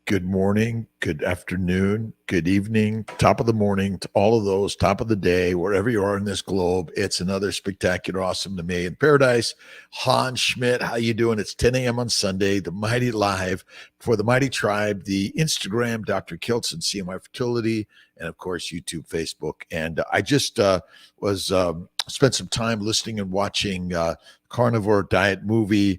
Good morning, good afternoon, good evening, top of the morning to all of those, top of the day, wherever you are in this globe. It's another spectacular, awesome to me in paradise. Hans Schmidt, how you doing? It's 10 a.m. on Sunday, the Mighty Live for the Mighty Tribe, the Instagram, Dr. Kiltz and CMI Fertility, and of course, YouTube, Facebook. And I just was spent some time listening and watching Carnivore Diet movie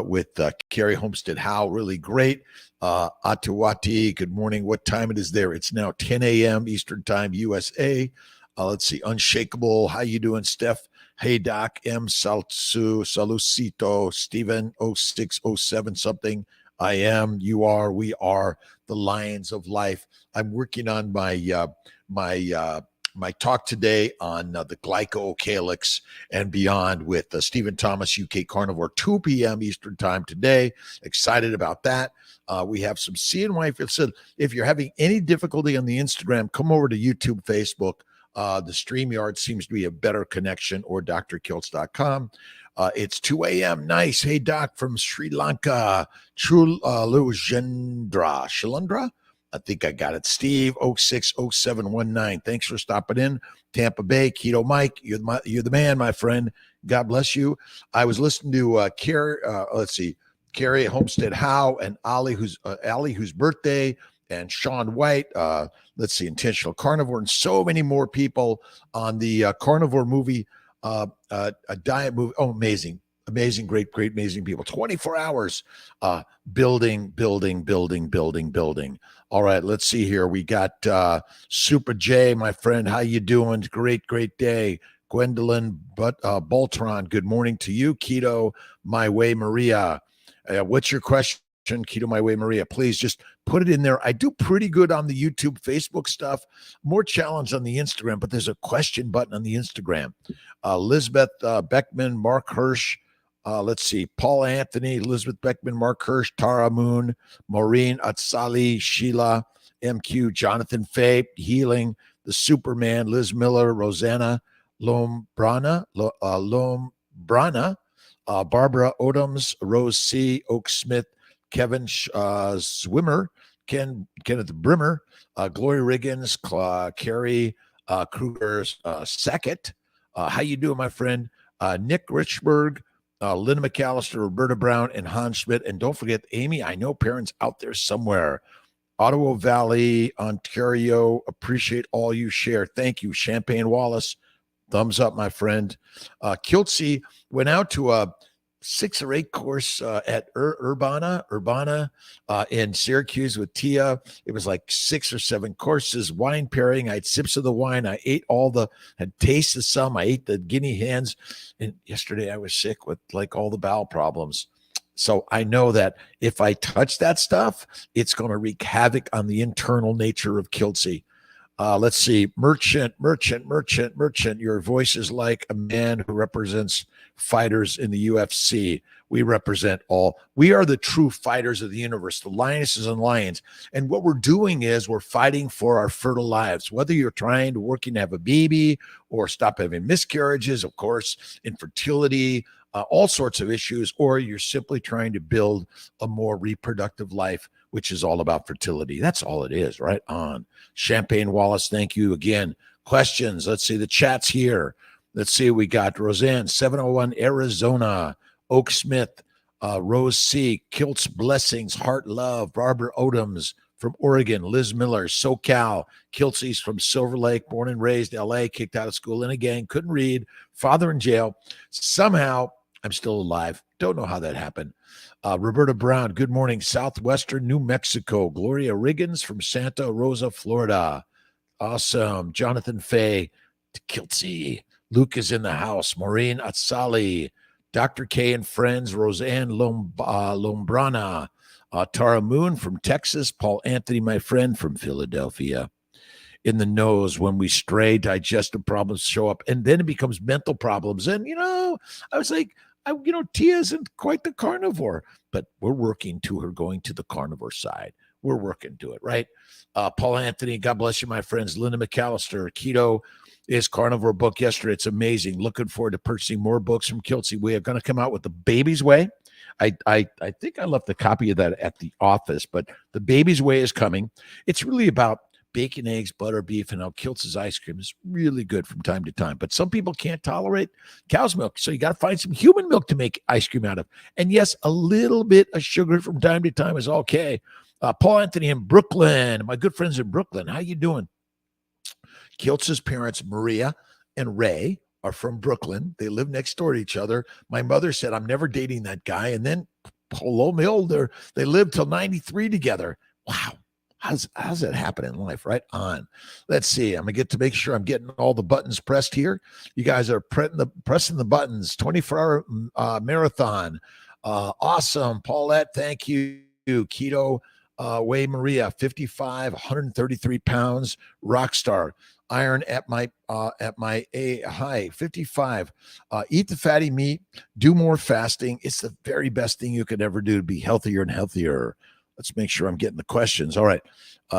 with Carrie Homestead Howe, really great. Atawati, good morning. What time it is there? It's now 10 a.m. Eastern Time, USA. Let's see. Unshakable. How you doing, Steph? Hey, Doc. M. Salsu, Salucito, Stephen 0607 something. I am, you are, we are the Lions of Life. I'm working on my talk today on the glycocalyx and beyond with Stephen Thomas, UK Carnivore, 2 p.m. Eastern Time today. Excited about that. We have some CNY. So if you're having any difficulty on the Instagram, come over to YouTube, Facebook. The StreamYard seems to be a better connection, or drkiltz.com. It's 2 a.m. Nice. Hey, Doc from Sri Lanka. Shilundra. I think I got it. Steve 060719. Thanks for stopping in. Tampa Bay, Keto Mike. You're the man, my friend. God bless you. I was listening to Carrie Homestead Howe and Ali, whose birthday, and Sean White. Intentional Carnivore, and so many more people on the Carnivore movie, a diet movie. Oh, amazing. Amazing, great, amazing people. 24 hours building. All right, let's see here. We got Super J, my friend. How you doing? Great day. Gwendolyn Boltron, good morning to you. Keto My Way Maria. What's your question, Keto My Way Maria? Please just put it in there. I do pretty good on the YouTube, Facebook stuff. More challenge on the Instagram, but there's a question button on the Instagram. Elizabeth Beckman, Mark Hirsch. Let's see. Paul Anthony, Elizabeth Beckman, Mark Hirsch, Tara Moon, Maureen Atsali, Sheila, MQ, Jonathan Fay, Healing, the Superman, Liz Miller, Rosanna Lombrana, Barbara Odoms, Rose C., Oak Smith, Kevin Swimmer, Kenneth Brimmer, Gloria Riggins, Carrie Kruger Sackett. How you doing, my friend? Nick Richburg, Linda McAllister, Roberta Brown, and Hans Schmidt. And don't forget, Amy, I know parents out there somewhere. Ottawa Valley, Ontario, appreciate all you share. Thank you. Champagne Wallace, thumbs up, my friend. Kiltzy went out to a 6 or 8 course at Urbana in Syracuse with Tia. It was like 6 or 7 courses, wine pairing. I had sips of the wine. I ate had tasted some. I ate the guinea hens. And yesterday I was sick with like all the bowel problems. So I know that if I touch that stuff, it's going to wreak havoc on the internal nature of Kiltzy. Let's see. Merchant. Your voice is like a man who represents fighters in the UFC. We represent all. We are the true fighters of the universe, the lionesses and lions. And what we're doing is we're fighting for our fertile lives, whether you're working to have a baby or stop having miscarriages, of course, infertility, all sorts of issues, or you're simply trying to build a more reproductive life, which is all about fertility. That's all it is, right on. Champagne Wallace, thank you again. Questions? Let's see the chats here. Let's see, we got Roseanne, 701 Arizona, Oak Smith, Rose C., Kiltz Blessings, Heart Love, Barbara Odoms from Oregon, Liz Miller, SoCal, Kiltzy's from Silver Lake, born and raised L.A., kicked out of school in a gang, couldn't read, father in jail. Somehow, I'm still alive. Don't know how that happened. Roberta Brown, good morning, Southwestern New Mexico. Gloria Riggins from Santa Rosa, Florida. Awesome. Jonathan Fay, Kiltzy. Luke is in the house. Maureen Atsali. Dr. K and friends. Roseanne Lombrana. Tara Moon from Texas. Paul Anthony, my friend, from Philadelphia. In the nose, when we stray, digestive problems show up, and then it becomes mental problems. And, I was like, Tia isn't quite the carnivore, but we're working to her going to the carnivore side. We're working to it, right? Paul Anthony, God bless you, my friends. Linda McAllister, Keto is Carnivore book yesterday. It's amazing. Looking forward to purchasing more books from Kiltzy. We are going to come out with The Baby's Way. I think I left a copy of that at the office, but the Baby's Way is coming. It's really about bacon, eggs, butter, beef, and now Kiltz's ice cream is really good from time to time. But some people can't tolerate cow's milk, so you got to find some human milk to make ice cream out of. And yes, a little bit of sugar from time to time is okay. Paul Anthony in Brooklyn, my good friends in Brooklyn, how you doing? Kiltz's parents, Maria and Ray, are from Brooklyn. They live next door to each other. My mother said, I'm never dating that guy. And then, lo and behold, they lived till 93 together. Wow. How's that happen in life? Right on. Let's see. I'm going to make sure I'm getting all the buttons pressed here. You guys are pressing the buttons. 24-hour marathon. Awesome. Paulette, thank you. Keto Way Maria, 55, 133 pounds, rock star. Iron at my high, 55. Eat the fatty meat, do more fasting. It's the very best thing you could ever do to be healthier and healthier. Let's make sure I'm getting the questions. All right.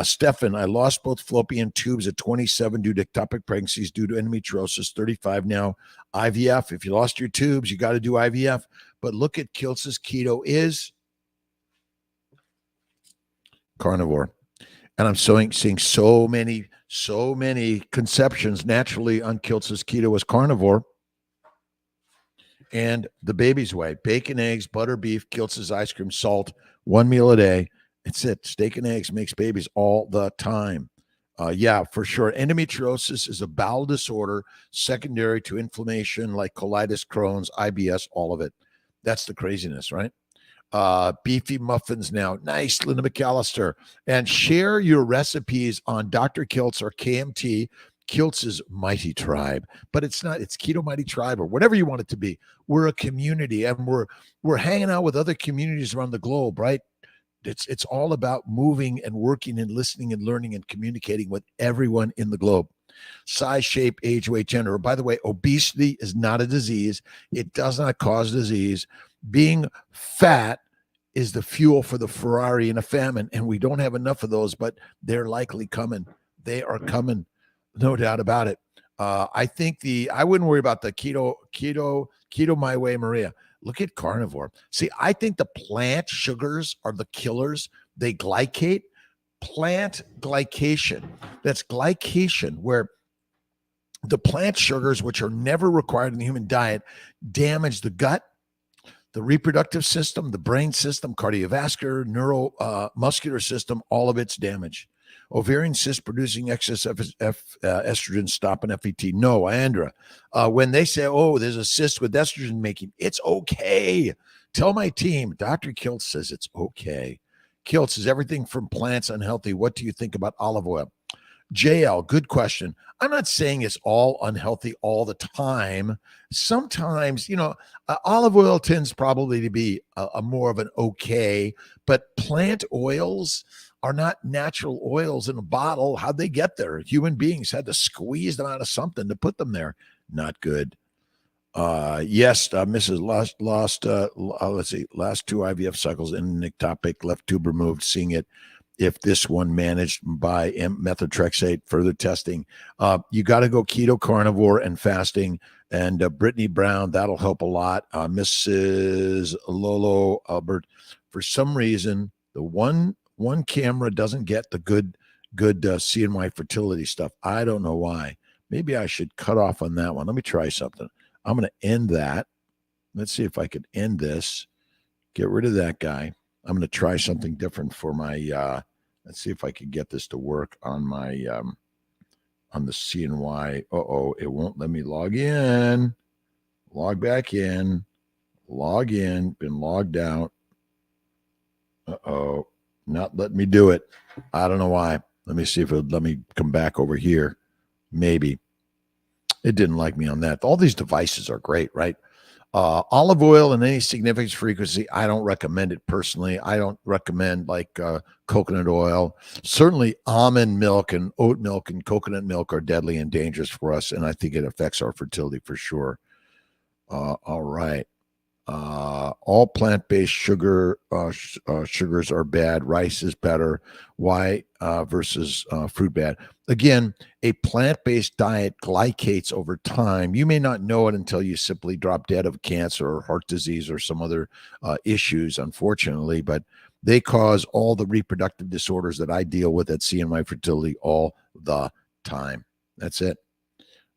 Stefan, I lost both fallopian tubes at 27 due to ectopic pregnancies due to endometriosis, 35 now. IVF, if you lost your tubes, you got to do IVF. But look at Kiltz's keto is carnivore. And I'm seeing so many conceptions naturally on Kiltz's keto as carnivore. And the Baby's Way, bacon, eggs, butter, beef, Kiltz's ice cream, salt, one meal a day. It's it. Steak and eggs makes babies all the time. Yeah, for sure. Endometriosis is a bowel disorder secondary to inflammation like colitis, Crohn's, IBS, all of it. That's the craziness, right? Beefy muffins now. Nice, Linda McAllister. And share your recipes on Dr. Kiltz or KMT, Kiltz's Mighty Tribe. But it's not, it's Keto Mighty Tribe or whatever you want it to be. We're a community and we're hanging out with other communities around the globe, right? It's all about moving and working and listening and learning and communicating with everyone in the globe. Size, shape, age, weight, gender. By the way, obesity is not a disease. It does not cause disease. Being fat is the fuel for the Ferrari in a famine, and we don't have enough of those, but they're likely coming. They are coming, no doubt about it. I think I wouldn't worry about the keto my way, Maria. Look at carnivore. See, I think the plant sugars are the killers. They glycate. Plant glycation. That's glycation, where the plant sugars, which are never required in the human diet, damage the gut, the reproductive system, the brain system, cardiovascular, neuromuscular system, all of it's damaged. Ovarian cyst producing excess estrogen, stop an FET. No, Andra. When they say, oh, there's a cyst with estrogen making, it's okay. Tell my team, Dr. Kiltz says it's okay. Kiltz, is everything from plants unhealthy? What do you think about olive oil? JL, good question. I'm not saying it's all unhealthy all the time. Sometimes, olive oil tends probably to be a more of an okay, but plant oils are not natural oils in a bottle. How'd they get there? Human beings had to squeeze them out of something to put them there. Not good. Yes, Mrs. Let's see, last 2 IVF cycles in ectopic, left tube removed, seeing it. If this one managed by methotrexate, further testing, you got to go keto, carnivore, and fasting. And Brittany Brown, that'll help a lot. Mrs. Lolo Albert, for some reason, the one camera doesn't get the good CNY fertility stuff. I don't know why. Maybe I should cut off on that one. Let me try something. I'm going to end that. Let's see if I could end this. Get rid of that guy. I'm going to try something different for my, let's see if I can get this to work on my, on the CNY. Uh-oh, it won't let me log in. Log back in. Log in. Been logged out. Uh-oh, not letting me do it. I don't know why. Let me see if it'll let me come back over here. Maybe. It didn't like me on that. All these devices are great, right? Olive oil in any significant frequency, I don't recommend it personally. I don't recommend coconut oil. Certainly almond milk and oat milk and coconut milk are deadly and dangerous for us, and I think it affects our fertility for sure. All right. All plant-based sugars are bad. Rice is better. Why versus fruit bad? Again, a plant-based diet glycates over time. You may not know it until you simply drop dead of cancer or heart disease or some other issues, unfortunately, but they cause all the reproductive disorders that I deal with at CNY Fertility all the time. That's it.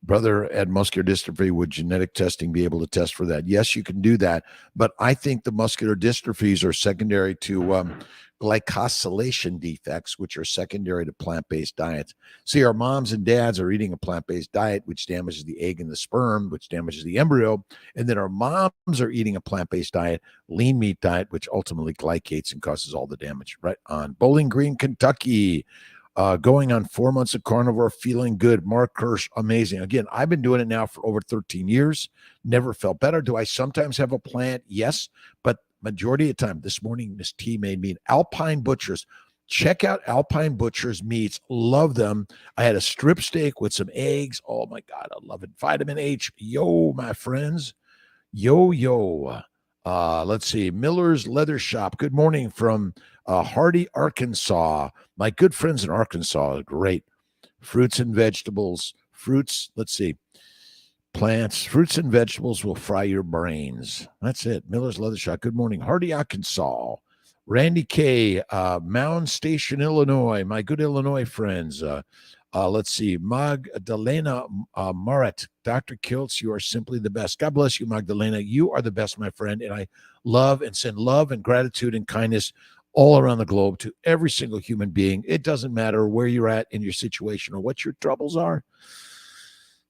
Brother, had muscular dystrophy, would genetic testing be able to test for that? Yes, you can do that. But I think the muscular dystrophies are secondary to glycosylation defects, which are secondary to plant-based diets. See, our moms and dads are eating a plant-based diet, which damages the egg and the sperm, which damages the embryo. And then our moms are eating a plant-based diet, lean meat diet, which ultimately glycates and causes all the damage. Right on. Bowling Green, Kentucky. Going on 4 months of carnivore, feeling good. Mark Kirsch, amazing. Again, I've been doing it now for over 13 years. Never felt better. Do I sometimes have a plant? Yes. But majority of the time, this morning, Miss T made me an Alpine Butchers. Check out Alpine Butchers meats. Love them. I had a strip steak with some eggs. Oh, my God. I love it. Vitamin H. Yo, my friends. Yo. Let's see. Miller's Leather Shop. Good morning from Hardy, Arkansas. My good friends in Arkansas are great. Fruits and vegetables. Fruits, let's see. Plants, fruits and vegetables will fry your brains. That's it. Miller's Leather Shop. Good morning. Hardy, Arkansas. Randy K., Mound Station, Illinois. My good Illinois friends. Let's see. Magdalena Marat. Dr. Kiltz, you are simply the best. God bless you, Magdalena. You are the best, my friend. And I love and send love and gratitude and kindness all around the globe to every single human being. It doesn't matter where you're at in your situation or what your troubles are.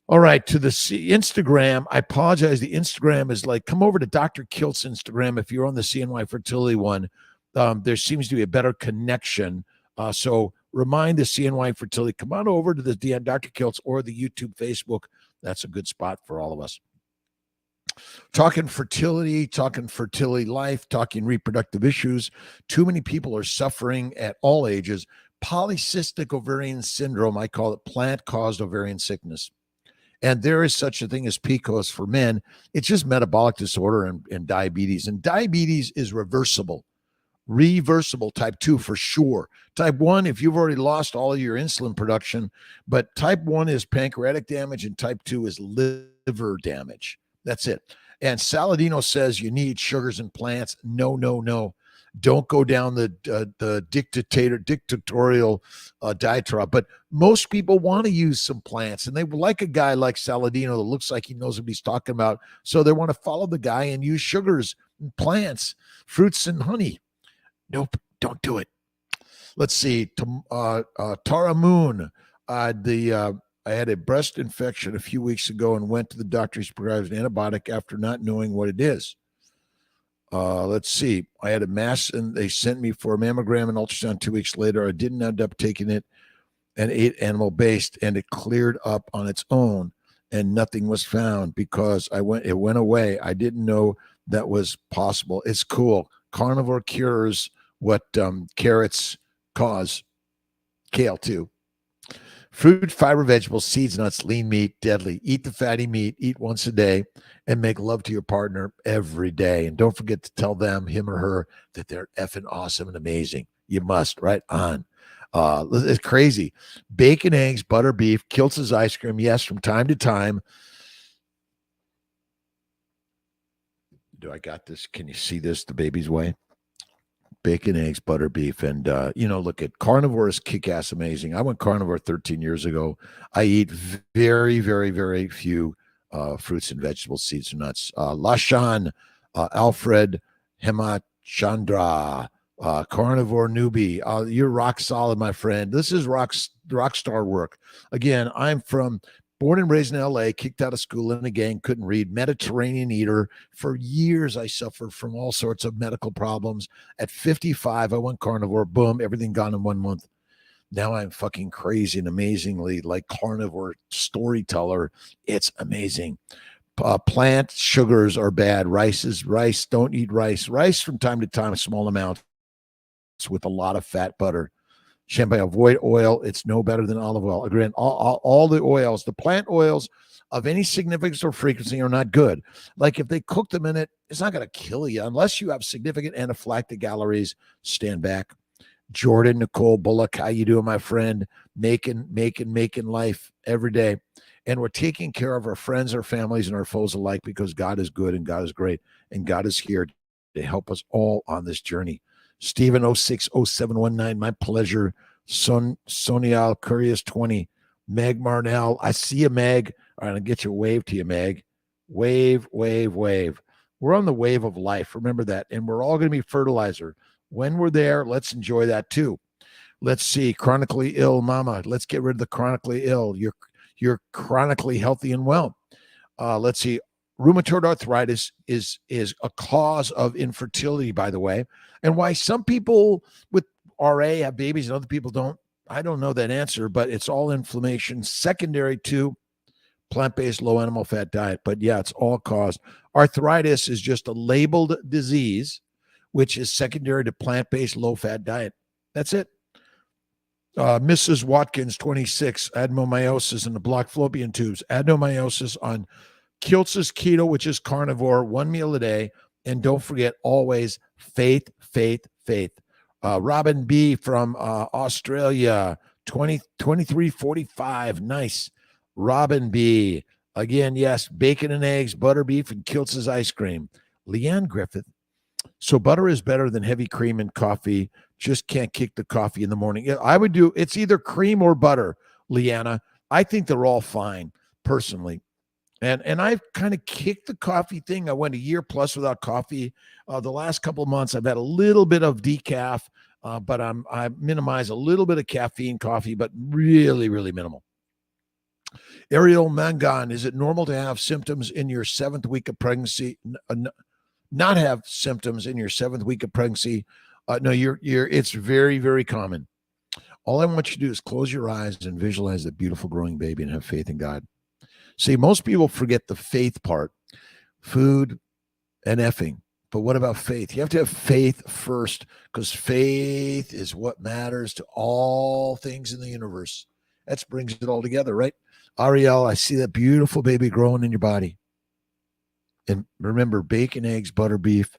All right, to the Instagram, I apologize. The Instagram is like, come over to Dr. Kiltz Instagram if you're on the CNY Fertility one. There seems to be a better connection. So remind the CNY Fertility, come on over to the Dr. Kiltz or the YouTube, Facebook. That's a good spot for all of us. Talking fertility life, talking reproductive issues. Too many people are suffering at all ages. Polycystic ovarian syndrome, I call it plant-caused ovarian sickness. And there is such a thing as PCOS for men. It's just metabolic disorder and diabetes. And diabetes is reversible type 2 for sure. Type 1, if you've already lost all of your insulin production, but type 1 is pancreatic damage and type 2 is liver damage. That's it. And Saladino says you need sugars and plants. No. Don't go down the dictatorial diatribe. But most people want to use some plants, and they like a guy like Saladino that looks like he knows what he's talking about. So they want to follow the guy and use sugars and plants, fruits and honey. Nope, don't do it. Let's see. Tara Moon. I had a breast infection a few weeks ago and went to the doctor. He prescribed an antibiotic after not knowing what it is. Let's see. I had a mass and they sent me for a mammogram and ultrasound 2 weeks later. I didn't end up taking it and ate animal-based, and it cleared up on its own and nothing was found because it went away. I didn't know that was possible. It's cool. Carnivore cures what carrots cause. Kale too. Fruit, fiber, vegetables, seeds, nuts, lean meat, deadly. Eat the fatty meat, eat once a day, and make love to your partner every day. And don't forget to tell them, him or her, that they're effing awesome and amazing. You must, right on. It's crazy. Bacon, eggs, butter, beef, Kiltz's ice cream. Yes, from time to time. Do I got this? Can you see this the baby's way? Bacon, eggs, butter, beef, and look at carnivore is kick-ass amazing. I went carnivore 13 years ago. I eat very, very, very few fruits and vegetables, seeds and nuts. Lashan, Alfred, Hemachandra, carnivore newbie. You're rock solid, my friend. This is rock star work. Again, I'm born and raised in LA, kicked out of school in a gang, couldn't read, Mediterranean eater. For years, I suffered from all sorts of medical problems. At 55, I went carnivore. Boom, everything gone in 1 month. Now I'm fucking crazy and amazingly like carnivore storyteller. It's amazing. Plant sugars are bad. Rice. Don't eat rice. Rice from time to time, small amounts with a lot of fat butter. Champagne, avoid oil. It's no better than olive oil. Again, all the oils, the plant oils of any significance or frequency are not good. Like if they cook them in it, it's not going to kill you unless you have significant anaphylactic galleries. Stand back. Jordan, Nicole Bullock, how you doing, my friend? Making life every day. And we're taking care of our friends, our families, and our foes alike because God is good and God is great. And God is here to help us all on this journey. Stephen 060719, my pleasure. Sonial Curious 20. Meg Marnell, I see you, Meg. All right, I'll get you a wave to you, Meg. Wave, wave, wave. We're on the wave of life. Remember that. And we're all going to be fertilizer. When we're there, let's enjoy that too. Let's see. Chronically ill mama. Let's get rid of the chronically ill. You're chronically healthy and well. Let's see. Rheumatoid arthritis is a cause of infertility, by the way. And why some people with RA have babies and other people don't, I don't know that answer, but it's all inflammation secondary to plant-based low animal fat diet. But yeah, it's all caused. Arthritis is just a labeled disease which is secondary to plant-based low-fat diet. That's it. Mrs. Watkins, 26, adenomyosis in the blocked fallopian tubes. Adenomyosis on kiltz keto, which is carnivore, 1 meal a day. And don't forget, always faith, faith, faith. Robin B. from Australia, 2345. Nice. Robin B. Again, yes, bacon and eggs, butter beef, and kiltz ice cream. Leanne Griffith. So butter is better than heavy cream and coffee. Just can't kick the coffee in the morning. I would do, it's either cream or butter, Leanna. I think they're all fine, personally. And I've kind of kicked the coffee thing. I went a year plus without coffee. The last couple of months, I've had a little bit of decaf, but I minimize a little bit of caffeine coffee, but really, really minimal. Ariel Mangan, is it normal to have symptoms in your 7th week of pregnancy? Not have symptoms in your 7th week of pregnancy? No, it's very, very common. All I want you to do is close your eyes and visualize a beautiful growing baby and have faith in God. See, most people forget the faith part, food and effing. But what about faith? You have to have faith first, because faith is what matters to all things in the universe. That brings it all together, right? Ariel, I see that beautiful baby growing in your body. And remember, bacon, eggs, butter, beef.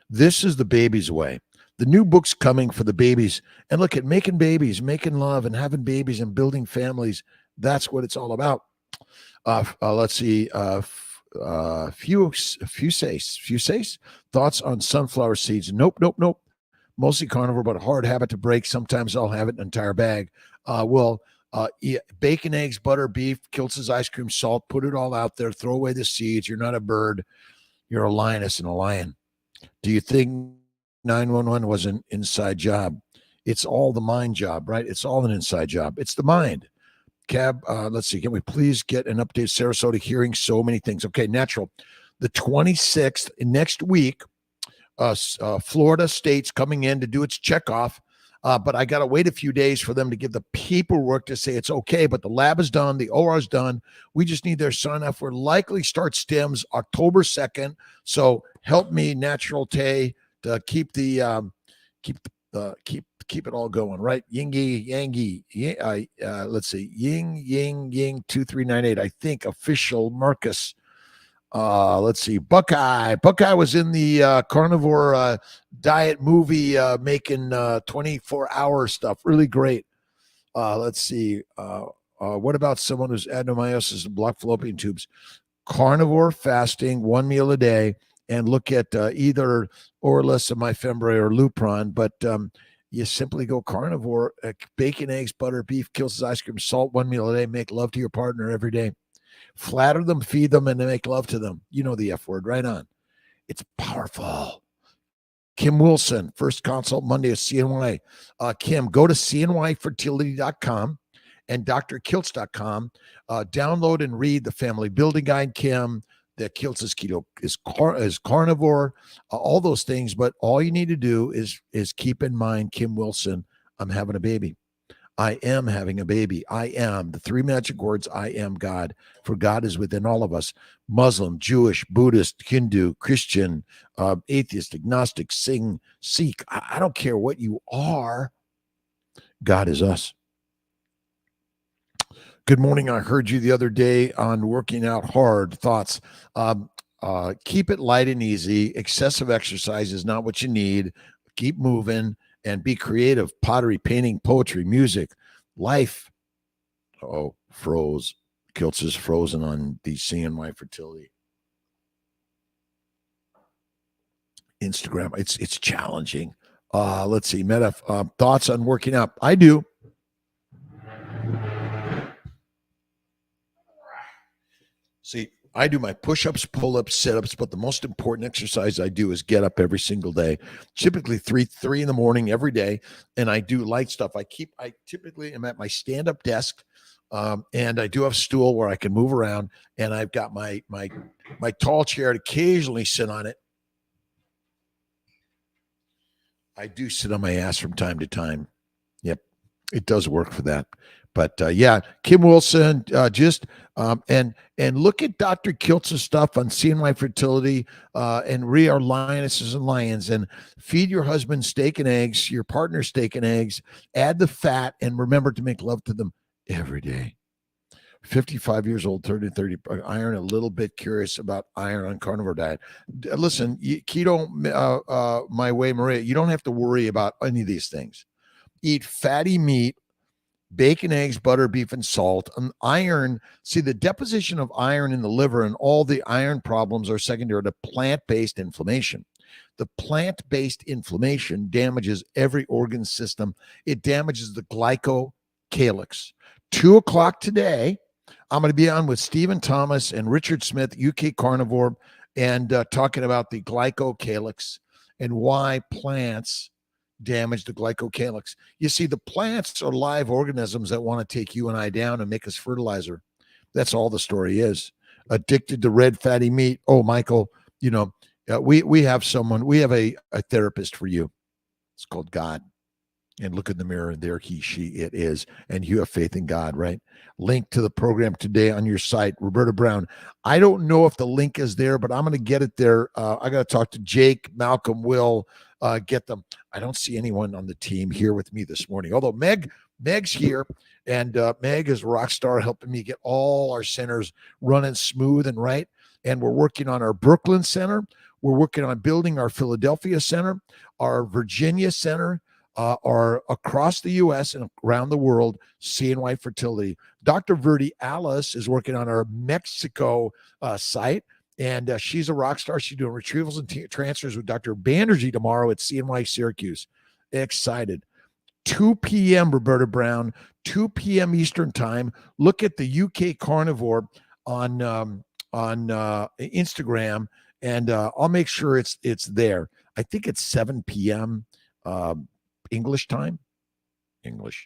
This is the baby's way. The new book's coming for the babies. And look at making babies, making love, and having babies and building families. That's what it's all about. Let's see. Fusace. Thoughts on sunflower seeds? Nope. Mostly carnivore, but a hard habit to break. Sometimes I'll have it an entire bag. Bacon, eggs, butter, beef, kiltz ice cream, salt. Put it all out there. Throw away the seeds. You're not a bird. You're a lioness and a lion. Do you think 911 was an inside job? It's all the mind job, right? It's all an inside job. It's the mind. Cab, let's see. Can we please get an update? Sarasota hearing so many things. Okay, natural. The 26th, next week, Florida State's coming in to do its checkoff. But I got to wait a few days for them to give the paperwork to say it's okay. But the lab is done. The OR is done. We just need their sign off. We're likely start stems October 2nd. So help me, Natural Tay, to keep keep it all going, right? Yingy, Yangi. Let's see. Ying 2398. I think official Marcus. Let's see. Buckeye was in the carnivore diet movie making 24-hour stuff. Really great. Let's see. What about someone who's adenomyosis and blocked fallopian tubes? Carnivore fasting, 1 meal a day, and look at either Orlis, Myfembree, or Lupron. But you simply go carnivore, bacon, eggs, butter, beef, kiltz ice cream, salt, 1 meal a day. Make love to your partner every day. Flatter them, feed them, and make love to them. You know the F word, right on. It's powerful. Kim Wilson, first consult Monday at CNY. Kim, go to cnyfertility.com and drkiltz.com. Download and read the family building guide, Kim. The kiltz is keto, is carnivore, all those things. But all you need to do is keep in mind, Kim Wilson, I'm having a baby. I am having a baby. I am. The 3 magic words, I am God. For God is within all of us. Muslim, Jewish, Buddhist, Hindu, Christian, atheist, agnostic, Sikh. I don't care what you are. God is us. Good morning. I heard you the other day on working out hard. Thoughts. Keep it light and easy. Excessive exercise is not what you need. Keep moving and be creative. Pottery, painting, poetry, music, life. Oh, froze. Kiltz is frozen on the CNY Fertility Instagram. It's challenging. Let's see. Meta, thoughts on working out? I do. See, I do my push-ups, pull-ups, sit-ups, but the most important exercise I do is get up every single day. Typically three in the morning every day, and I do light stuff. I typically am at my stand-up desk, and I do have a stool where I can move around, and I've got my tall chair to occasionally sit on it. I do sit on my ass from time to time. Yep, it does work for that. But yeah, Kim Wilson, and look at Dr. Kiltz's stuff on CNY Fertility and We Are Lionesses and Lions, and feed your husband steak and eggs, your partner steak and eggs, add the fat, and remember to make love to them every day. 55 years old, 30, iron, a little bit curious about iron on carnivore diet. Listen, keto, my way, Maria, you don't have to worry about any of these things. Eat fatty meat, bacon, eggs, butter, beef, and salt. Iron, see, the deposition of iron in the liver and all the iron problems are secondary to plant-based inflammation. The plant-based inflammation damages every organ system. It damages the glycocalyx. 2:00 today, I'm going to be on with Stephen Thomas and Richard Smith, UK Carnivore, and talking about the glycocalyx and why plants damage the glycocalyx. You see, the plants are live organisms that want to take you and I down and make us fertilizer. That's all the story is. Addicted to red fatty meat. Oh, Michael, we have a therapist for you. It's called God. And look in the mirror, and there it is. And you have faith in God, right? Link to the program today on your site, Roberta Brown. I don't know if the link is there, but I'm going to get it there. I got to talk to Jake, Malcolm, Will, get them. I don't see anyone on the team here with me this morning, although Meg's here, and Meg is a rock star helping me get all our centers running smooth and right. And we're working on our Brooklyn center. We're working on building our Philadelphia center, our Virginia center, are across the U.S. and around the world, CNY Fertility. Dr. Verdi Alice is working on our Mexico site, and she's a rock star. She's doing retrievals and transfers with Dr. Banerjee tomorrow at CNY Syracuse. Excited. 2 p.m., Roberta Brown, 2 p.m. Eastern time. Look at the UK Carnivore on Instagram, and I'll make sure it's there. I think it's 7 p.m. English time. Keto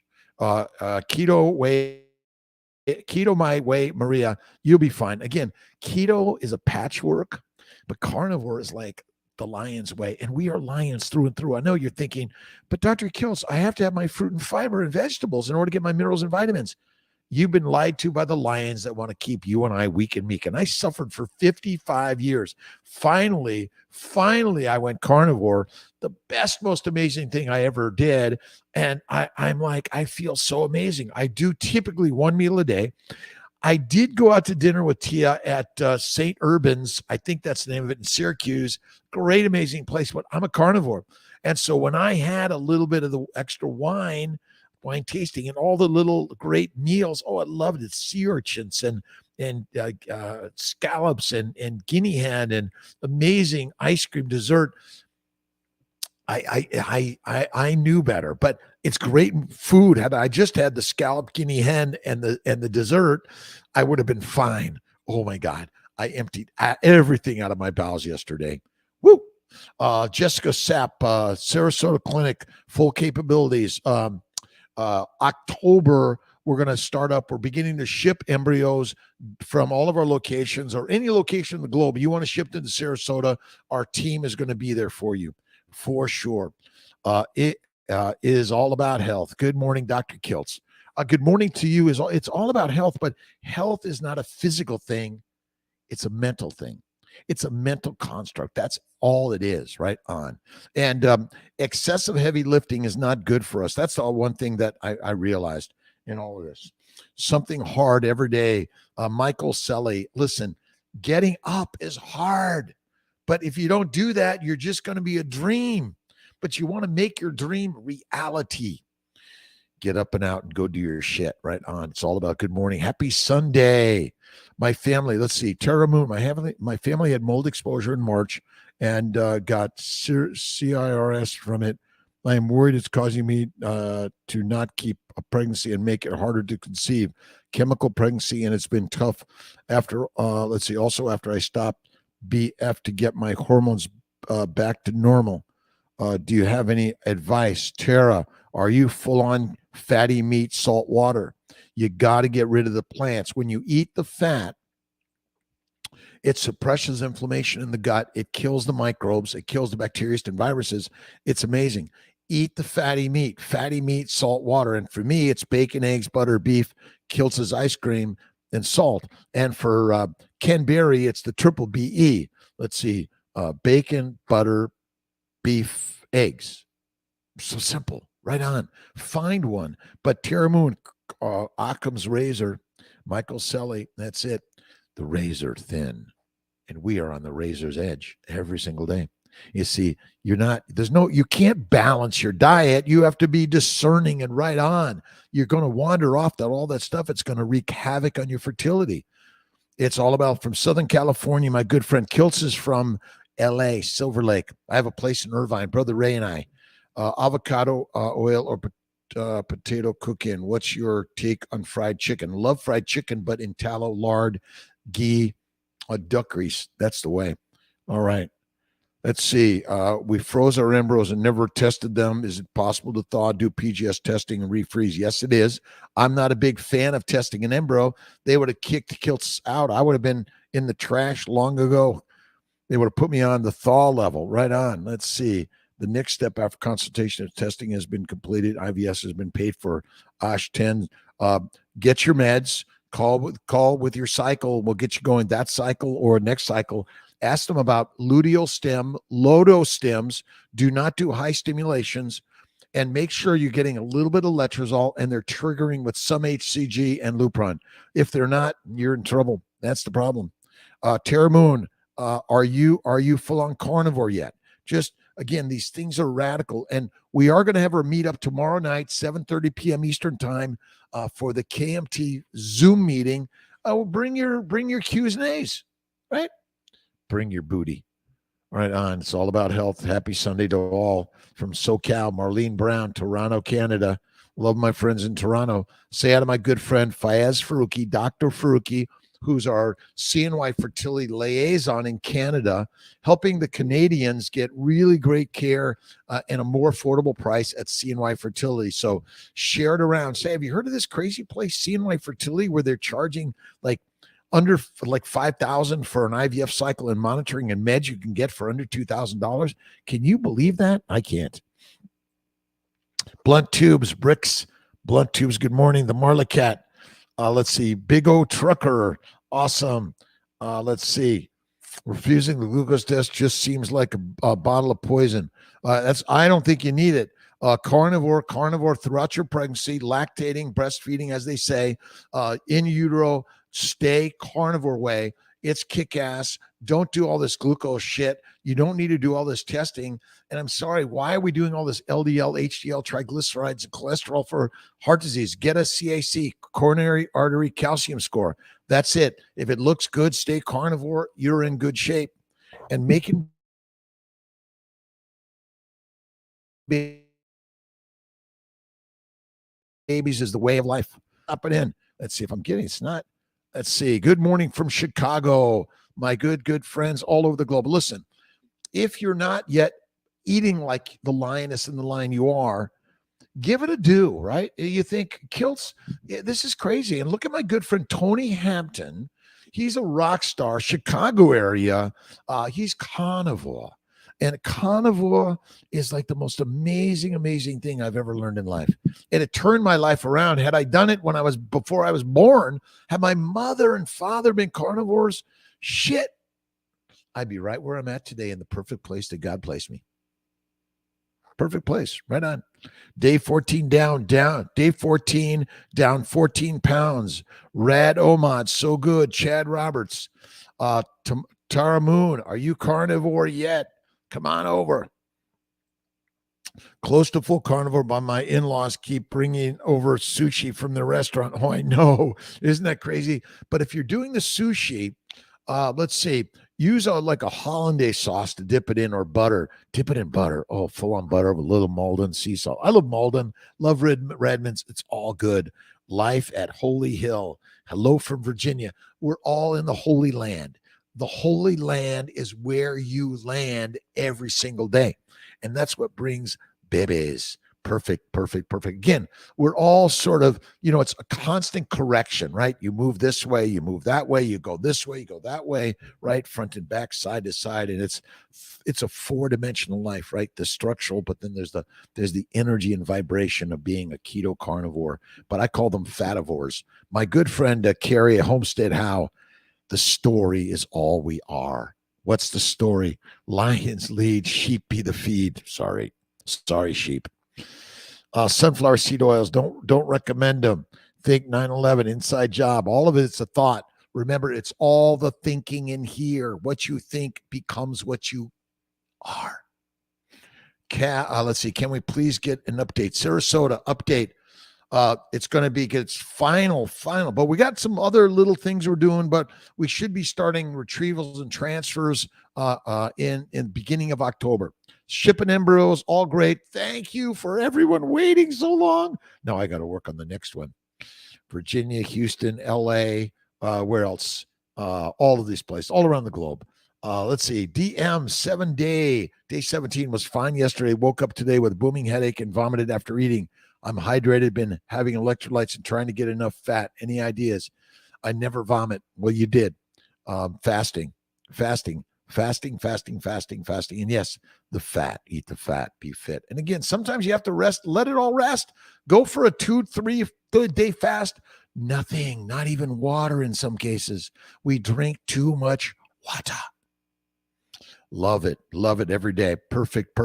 my way, Maria, you'll be fine. Again, keto is a patchwork, but carnivore is like the lion's way, and we are lions through and through. I know you're thinking, but Dr. Kiltz, I have to have my fruit and fiber and vegetables in order to get my minerals and vitamins. You've been lied to by the lions that want to keep you and I weak and meek. And I suffered for 55 years. Finally, I went carnivore. The best, most amazing thing I ever did. And I'm like, I feel so amazing. I do typically one meal a day. I did go out to dinner with Tia at St. Urban's. I think that's the name of it, in Syracuse. Great, amazing place, but I'm a carnivore. And so when I had a little bit of the extra wine tasting and all the little great meals. Oh, I loved it. Sea urchins and scallops and guinea hen and amazing ice cream dessert. I knew better, but it's great food. Had I just had the scallop guinea hen and the dessert, I would have been fine. Oh my God. I emptied everything out of my bowels yesterday. Woo. Jessica Sapp, Sarasota Clinic, full capabilities. October, we're going to start up. We're beginning to ship embryos from all of our locations, or any location in the globe. You want to ship to Sarasota, our team is going to be there for you, for sure. It is all about health. Good morning, Dr. Kiltz. Good morning to you. It's all about health, but health is not a physical thing. It's a mental thing. It's a mental construct. That's all it is, right on. And excessive heavy lifting is not good for us. That's the one thing that I realized in all of this. Something hard every day. Michael Selly, listen, getting up is hard. But if you don't do that, you're just going to be a dream. But you want to make your dream reality. Get up and out and go do your shit. Right on. It's all about good morning. Happy Sunday. My family, let's see, Terra Moon. My family had mold exposure in March and got CIRS from it. I am worried it's causing me to not keep a pregnancy and make it harder to conceive. Chemical pregnancy, and it's been tough after, also after I stopped BF to get my hormones back to normal. Do you have any advice? Tara, are you full on fatty meat, salt water? You got to get rid of the plants. When you eat the fat, it suppresses inflammation in the gut. It kills the microbes. It kills the bacteria and viruses. It's amazing. Eat the fatty meat, salt water. And for me, it's bacon, eggs, butter, beef, Kiltz's ice cream, and salt. And for Ken Berry, it's the triple BE. Let's see, bacon, butter, beef, eggs. So simple. Right on. Find one. But Terra Moon, Occam's razor, Michael Selly, that's it. The razor thin. And we are on the razor's edge every single day. You see, you can't balance your diet. You have to be discerning and right on. You're going to wander off all that stuff. It's going to wreak havoc on your fertility. It's all about from Southern California. My good friend Kiltz is from LA, Silver Lake. I have a place in Irvine. Brother Ray and I. Avocado oil or potato cook-in. What's your take on fried chicken? Love fried chicken, but in tallow, lard, ghee, duck grease. That's the way. All right. Let's see. We froze our embryos and never tested them. Is it possible to thaw, do PGS testing, and refreeze? Yes, it is. I'm not a big fan of testing an embryo. They would have kicked Kiltz out. I would have been in the trash long ago. They would have put me on the thaw level. Right on. Let's see. The next step after consultation of testing has been completed. IVS has been paid for. Osh 10. Get your meds. Call with your cycle. We'll get you going that cycle or next cycle. Ask them about luteal stem, lodo stems. Do not do high stimulations. And make sure you're getting a little bit of letrozole and they're triggering with some HCG and Lupron. If they're not, you're in trouble. That's the problem. Terra Moon, are you full on carnivore yet? Just again, these things are radical, and we are going to have our meetup tomorrow night, 7:30 p.m. Eastern time, for the KMT Zoom meeting. Bring your Q's and A's, right? Bring your booty. Right on. It's all about health. Happy Sunday to all from SoCal. Marlene Brown, Toronto, Canada. Love my friends in Toronto. Say hi to my good friend Fayez Faruqi, Dr. Faruqi, who's our CNY fertility liaison in Canada, helping the Canadians get really great care and a more affordable price at CNY Fertility. So share it around. Say, have you heard of this crazy place, CNY Fertility, where they're charging under $5,000 for an IVF cycle and monitoring and meds you can get for under $2,000? Can you believe that? I can't. Blunt Tubes, Bricks, Blunt Tubes, good morning. The Marla Cat. Let's see. Big O Trucker. Awesome. Let's see. Refusing the glucose test just seems like a bottle of poison. I don't think you need it. Carnivore throughout your pregnancy, lactating, breastfeeding, as they say, in utero, stay carnivore way. It's kick-ass. Don't do all this glucose shit. You don't need to do all this testing. And I'm sorry, why are we doing all this LDL, HDL, triglycerides, and cholesterol for heart disease? Get a CAC, coronary artery calcium score. That's it. If it looks good, stay carnivore. You're in good shape. And making babies is the way of life. Up and in. Let's see if I'm getting it's not. Let's see. Good morning from Chicago. My good friends all over the globe. Listen, if you're not yet eating like the lioness and the lion you are, give it a do, right? You think, Kiltz, this is crazy. And look at my good friend Tony Hampton. He's a rock star, Chicago area. He's carnivore. And carnivore is like the most amazing thing I've ever learned in life. And it turned my life around. Had I done it before I was born, had my mother and father been carnivores, shit, I'd be right where I'm at today in the perfect place that God placed me. Perfect place. Right on. Day 14 down. Day 14 down 14 pounds. Rad Omad, so good. Chad Roberts. Tara Moon, are you carnivore yet? Come on over. Close to full carnivore, but my in-laws keep bringing over sushi from the restaurant. Oh, I know. Isn't that crazy? But if you're doing the sushi, let's see, use like a hollandaise sauce to dip it in, or butter. Dip it in butter. Oh, full-on butter with a little Malden sea salt. I love Malden. Love Redmond's. It's all good. Life at Holy Hill. Hello from Virginia. We're all in the Holy Land. The Holy Land is where you land every single day. And that's what brings babies. Perfect. Again, we're all sort of, it's a constant correction, right? You move this way, you move that way, you go this way, you go that way, right? Front and back, side to side. And it's a 4-dimensional life, right? The structural, but then there's the energy and vibration of being a keto carnivore. But I call them fativores. My good friend, Carrie Homestead Howe, the story is all we are. What's the story? Lions lead, sheep be the feed. Sorry, sheep. Sunflower seed oils, don't recommend them. Think 9/11, inside job. All of it's a thought. Remember, it's all the thinking in here. What you think becomes what you are. Let's see. Can we please get an update? Sarasota, update. It's going to be it's final, but we got some other little things we're doing, but we should be starting retrievals and transfers in beginning of October. Shipping embryos, all great. Thank you for everyone waiting so long. Now I got to work on the next one. Virginia, Houston, LA, where else? All of these places, all around the globe. Let's see. DM 7-day. Day 17 was fine yesterday. Woke up today with a booming headache and vomited after eating. I'm hydrated, been having electrolytes and trying to get enough fat. Any ideas? I never vomit. Well, you did. Fasting. And yes, the fat, eat the fat, be fit. And again, sometimes you have to rest, let it all rest. Go for a 2-3 day fast. Nothing, not even water in some cases. We drink too much water. Love it every day. Perfect.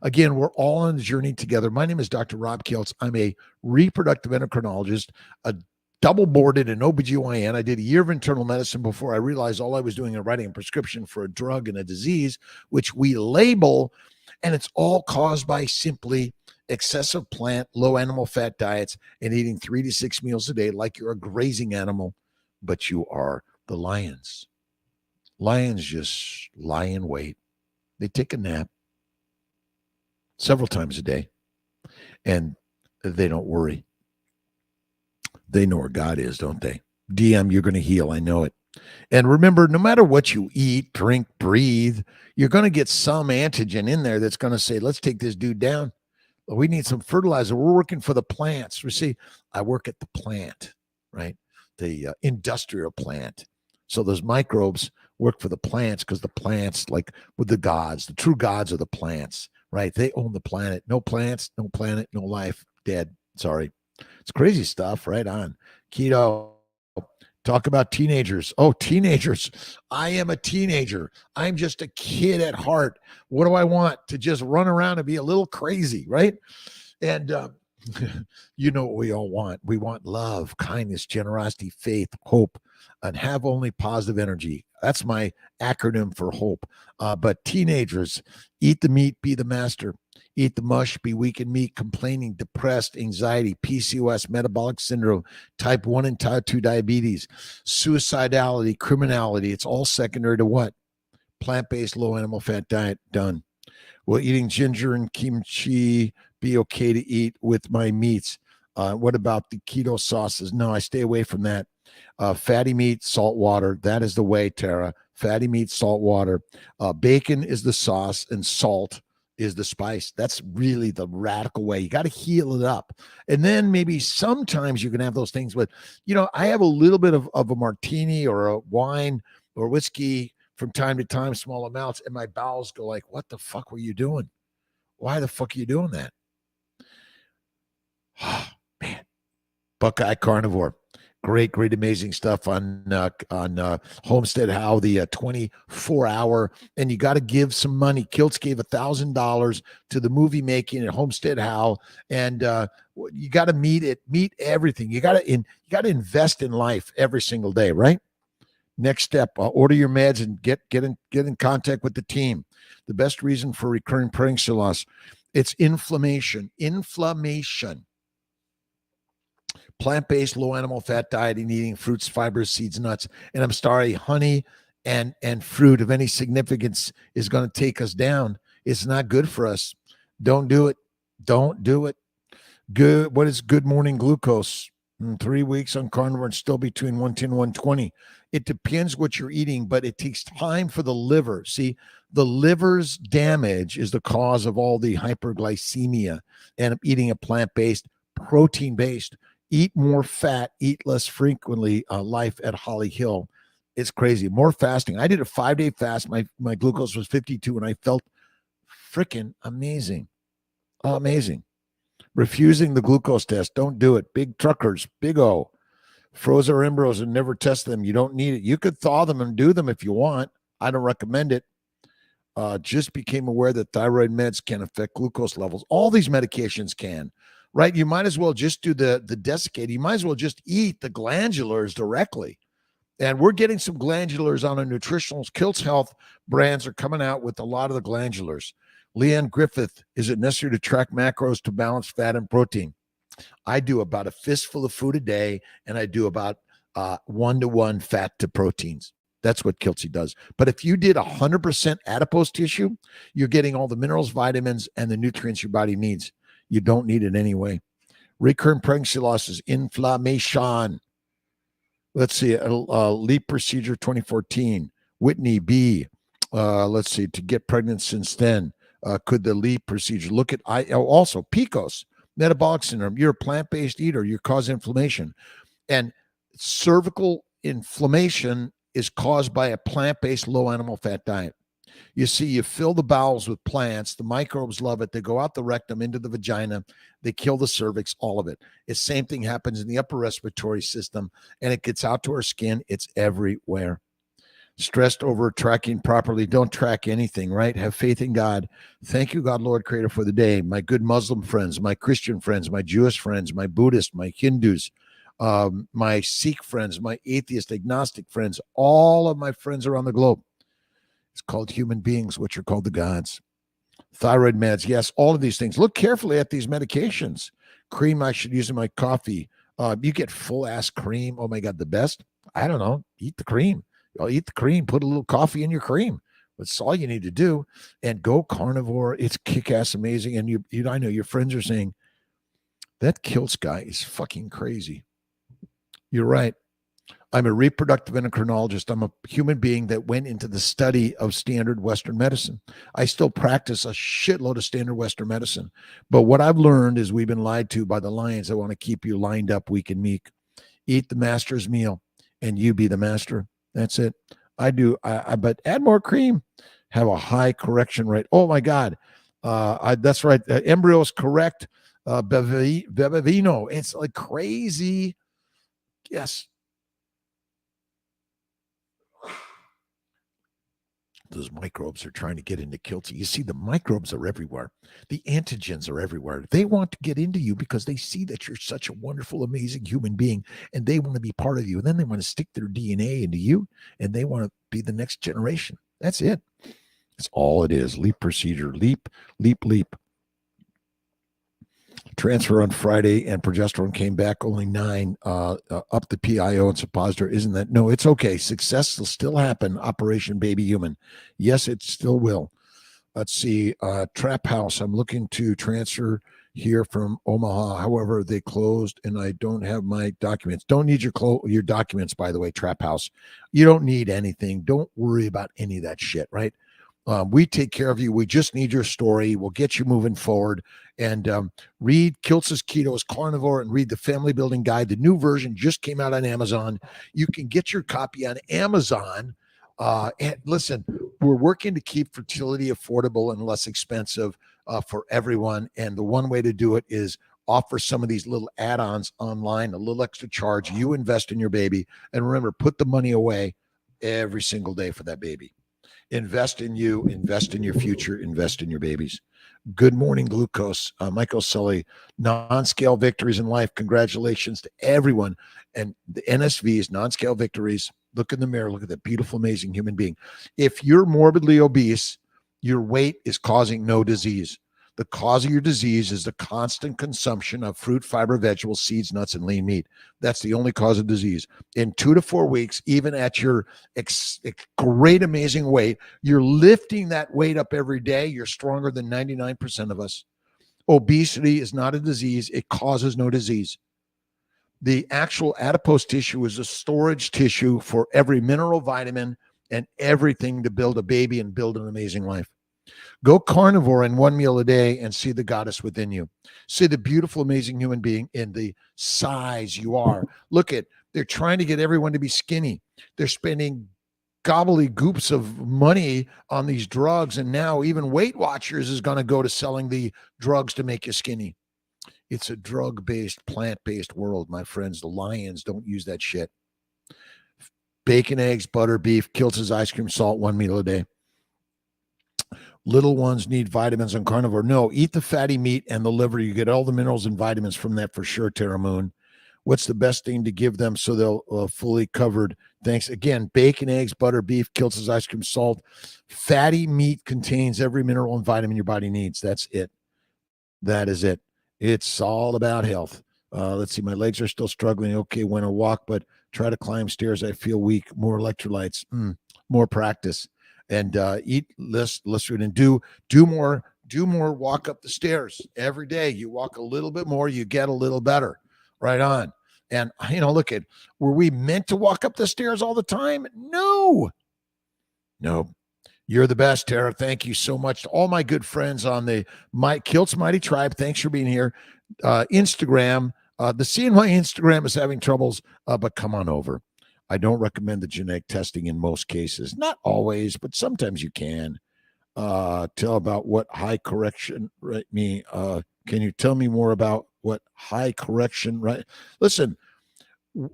Again, we're all on the journey together. My name is Dr. Rob Kiltz. I'm a reproductive endocrinologist, a double boarded in OBGYN. I did a year of internal medicine before I realized all I was doing is writing a prescription for a drug and a disease, which we label, and it's all caused by simply excessive plant, low animal fat diets and eating 3 to 6 meals a day like you're a grazing animal, but you are the lions. Lions just lie in wait. They take a nap several times a day, and they don't worry. They know where God is, don't they? DM, you're going to heal. I know it. And remember, no matter what you eat, drink, breathe, you're going to get some antigen in there that's going to say, let's take this dude down. We need some fertilizer. We're working for the plants. We see, I work at the plant, right? The industrial plant. So those microbes work for the plants because the plants, like with the gods, the true gods are the plants, right? They own the planet. No plants, no planet, no life. Dead. Sorry. It's crazy stuff. Right on. Keto. Talk about teenagers. Oh, teenagers. I am a teenager. I'm just a kid at heart. What do I want? To just run around and be a little crazy, right? And you know what we all want. We want love, kindness, generosity, faith, hope, and have only positive energy. That's my acronym for hope. But teenagers, eat the meat, be the master. Eat the mush, be weak in meat, complaining, depressed, anxiety, PCOS, metabolic syndrome, type 1 and type 2 diabetes, suicidality, criminality. It's all secondary to what? Plant-based, low animal fat diet. Done. Will eating ginger and kimchi be okay to eat with my meats? What about the keto sauces? No, I stay away from that. Fatty meat, salt water. That is the way, Tara. Fatty meat, salt water. Bacon is the sauce, and salt is the spice. That's really the radical way. You got to heal it up. And then maybe sometimes you can have those things. But, I have a little bit of a martini or a wine or whiskey from time to time, small amounts, and my bowels go like, what the fuck were you doing? Why the fuck are you doing that? Oh, man. Buckeye carnivore. Great, amazing stuff on Homestead How, the 24-hour, and you got to give some money. Kiltz gave $1,000 to the movie making at Homestead How, and you got to meet everything. You got to invest in life every single day, right? Next step: order your meds and get in contact with the team. The best reason for recurring pregnancy loss, it's inflammation. Plant-based, low animal fat diet and eating fruits, fibers, seeds, nuts. And I'm sorry, honey and fruit of any significance is going to take us down. It's not good for us. Don't do it. Good. What is good morning glucose? 3 weeks on carnivore and still between 110 and 120. It depends what you're eating, but it takes time for the liver. See, the liver's damage is the cause of all the hyperglycemia, and eating a plant-based, protein-based. Eat more fat, eat less frequently. Life at Holly Hill. It's crazy. More fasting. I did a 5-day fast. My glucose was 52 and I felt freaking amazing. Amazing. Refusing the glucose test. Don't do it. Big truckers, big O. Froze our embryos and never test them. You don't need it. You could thaw them and do them if you want. I don't recommend it. Just became aware that thyroid meds can affect glucose levels. All these medications can. Right? You might as well just do the desiccated. You might as well just eat the glandulars directly. And we're getting some glandulars on our nutritionals. Kiltz Health brands are coming out with a lot of the glandulars. Leanne Griffith, is it necessary to track macros to balance fat and protein? I do about a fistful of food a day, and I do about 1-to-1 fat to proteins. That's what Kiltz does. But if you did 100% adipose tissue, you're getting all the minerals, vitamins, and the nutrients your body needs. You don't need it anyway. Recurrent pregnancy loss is inflammation. Let's see. LEAP procedure 2014. Whitney B. Let's see. To get pregnant since then. Could the LEAP procedure look at also PCOS, metabolic syndrome? You're a plant-based eater. You cause inflammation. And cervical inflammation is caused by a plant-based low animal fat diet. You see, you fill the bowels with plants. The microbes love it. They go out the rectum into the vagina. They kill the cervix, all of it. The same thing happens in the upper respiratory system, and it gets out to our skin. It's everywhere. Stressed over tracking properly. Don't track anything, right? Have faith in God. Thank you, God, Lord, Creator, for the day. My good Muslim friends, my Christian friends, my Jewish friends, my Buddhist, my Hindus, my Sikh friends, my atheist, agnostic friends, all of my friends around the globe. It's called human beings, which are called the gods. Thyroid meds, yes, all of these things. Look carefully at these medications. Cream I should use in my coffee. You get full-ass cream. Oh, my God, the best? I don't know. Eat the cream. I'll eat the cream. Put a little coffee in your cream. That's all you need to do. And go carnivore. It's kick-ass amazing. And I know your friends are saying, that Kiltz guy is fucking crazy. You're right. I'm a reproductive endocrinologist. I'm a human being that went into the study of standard Western medicine. I still practice a shitload of standard Western medicine. But what I've learned is we've been lied to by the lions that want to keep you lined up weak and meek. Eat the master's meal and you be the master. That's it. But add more cream. Have a high correction rate. Oh, my God. That's right. Embryo is correct. Bevino. It's like crazy. Yes. Those microbes are trying to get into Kiltz. You see, the microbes are everywhere. The antigens are everywhere. They want to get into you because they see that you're such a wonderful, amazing human being, and they want to be part of you. And then they want to stick their DNA into you, and they want to be the next generation. That's it. That's all it is. LEAP procedure. Leap. Transfer on Friday, and progesterone came back only 9. Up the PIO and suppositor. Isn't that? No, it's okay. Success will still happen. Operation Baby Human. Yes, it still will. Let's see. Trap House. I'm looking to transfer here from Omaha. However, they closed, and I don't have my documents. Don't need your documents, by the way, Trap House. You don't need anything. Don't worry about any of that shit, right? We take care of you. We just need your story. We'll get you moving forward. And read Kiltz's Keto is Carnivore and read the Family Building Guide. The new version just came out on Amazon. You can get your copy on Amazon. And listen, we're working to keep fertility affordable and less expensive for everyone. And the one way to do it is offer some of these little add-ons online, a little extra charge. You invest in your baby. And remember, put the money away every single day for that baby. Invest in you, invest in your future, invest in your babies. Good morning, glucose. Michael Sully, non-scale victories in life. Congratulations to everyone. And the NSVs, non-scale victories. Look in the mirror. Look at that beautiful, amazing human being. If you're morbidly obese, your weight is causing no disease. The cause of your disease is the constant consumption of fruit, fiber, vegetables, seeds, nuts, and lean meat. That's the only cause of disease. In 2 to 4 weeks, even at your great, amazing weight, you're lifting that weight up every day. You're stronger than 99% of us. Obesity is not a disease. It causes no disease. The actual adipose tissue is a storage tissue for every mineral, vitamin, and everything to build a baby and build an amazing life. Go carnivore in 1 meal a day and see the goddess within you. See the beautiful, amazing human being in the size you are. Look at, they're trying to get everyone to be skinny. They're spending gobbledygooks of money on these drugs. And now even Weight Watchers is going to go to selling the drugs to make you skinny. It's a drug-based, plant-based world, my friends. The lions don't use that shit. Bacon, eggs, butter, beef, kiltz, ice cream, salt, 1 meal a day. Little ones need vitamins on carnivore. No, eat the fatty meat and the liver. You get all the minerals and vitamins from that for sure, Tara Moon. What's the best thing to give them so they'll fully covered? Thanks. Again, bacon, eggs, butter, beef, kiltz, ice cream, salt. Fatty meat contains every mineral and vitamin your body needs. That's it. That is it. It's all about health. Let's see. My legs are still struggling. Okay, when I walk, but try to climb stairs, I feel weak. More electrolytes. More practice. And eat less food and do more walk up the stairs every day. You walk a little bit more, you get a little better. Right on. And look at, were we meant to walk up the stairs all the time? No. You're the best, Tara. Thank you so much to all my good friends on the Kiltz Mighty Tribe. Thanks for being here. Instagram, the CNY Instagram is having troubles, but come on over. I don't recommend the genetic testing in most cases. Not always, but sometimes you can. Tell about what high correction right me. Can you tell me more about what high correction right? Listen,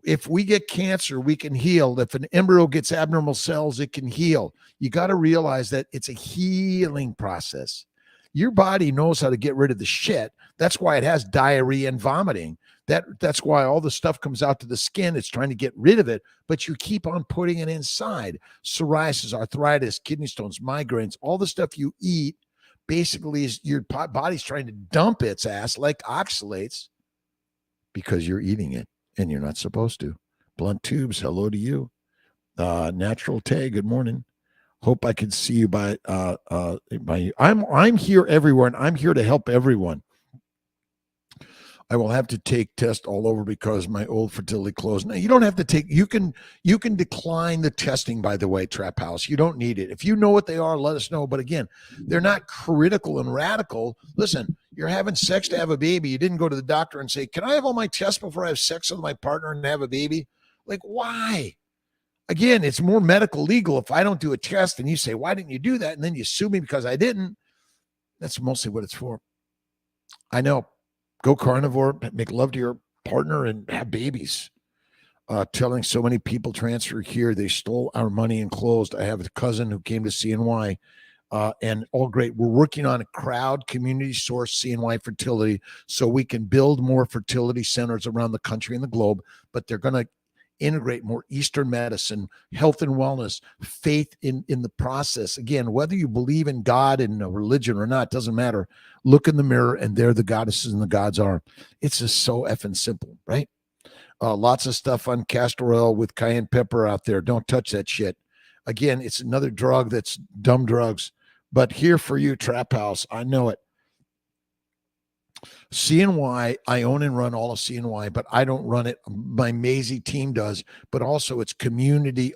if we get cancer, we can heal. If an embryo gets abnormal cells, it can heal. You got to realize that it's a healing process. Your body knows how to get rid of the shit. That's why it has diarrhea and vomiting. That's why all the stuff comes out to the skin. It's trying to get rid of it, but you keep on putting it inside. Psoriasis, arthritis, kidney stones, migraines, all the stuff you eat basically is your body's trying to dump its ass like oxalates because you're eating it and you're not supposed to. Blunt Tubes, hello to you. Natural Tay, good morning. Hope I can see you by I'm here everywhere and I'm here to help everyone. I will have to take tests all over because my old fertility closed. Now, you don't have to take, you can decline the testing, by the way, Trap House. You don't need it. If you know what they are, let us know. But again, they're not critical and radical. Listen, you're having sex to have a baby. You didn't go to the doctor and say, can I have all my tests before I have sex with my partner and have a baby? Like, why? Again, it's more medical legal if I don't do a test and you say, why didn't you do that? And then you sue me because I didn't. That's mostly what it's for. I know. Go carnivore, make love to your partner, and have babies. Telling so many people transfer here. They stole our money and closed. I have a cousin who came to CNY, and all great. We're working on a crowd community source CNY fertility so we can build more fertility centers around the country and the globe, but they're going to integrate more Eastern medicine, health and wellness, faith in the process. Again, whether you believe in God and a religion or not, doesn't matter. Look in the mirror and there the goddesses and the gods are. It's just so effing simple, right? Lots of stuff on castor oil with cayenne pepper out there. Don't touch that shit. Again, it's another drug that's dumb drugs. But here for you, Trap House, I know it. CNY, I own and run all of CNY, but I don't run it. My Maisie team does, but also it's community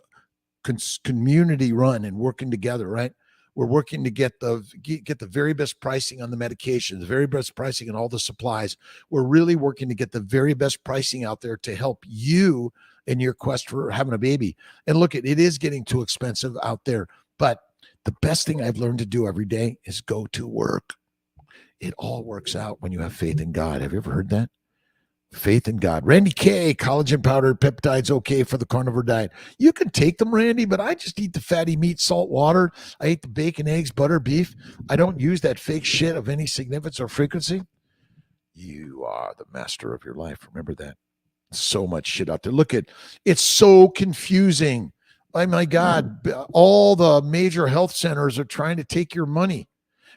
run and working together, right? We're working to get the very best pricing on the medication, the very best pricing on all the supplies. We're really working to get the very best pricing out there to help you in your quest for having a baby. And look, it is getting too expensive out there, but the best thing I've learned to do every day is go to work. It all works out when you have faith in God. Have you ever heard that? Faith in God. Randy K, collagen powder, peptides, okay for the carnivore diet. You can take them, Randy, but I just eat the fatty meat, salt water. I eat the bacon, eggs, butter, beef. I don't use that fake shit of any significance or frequency. You are the master of your life. Remember that. So much shit out there. Look at it's so confusing. Oh my God, all the major health centers are trying to take your money.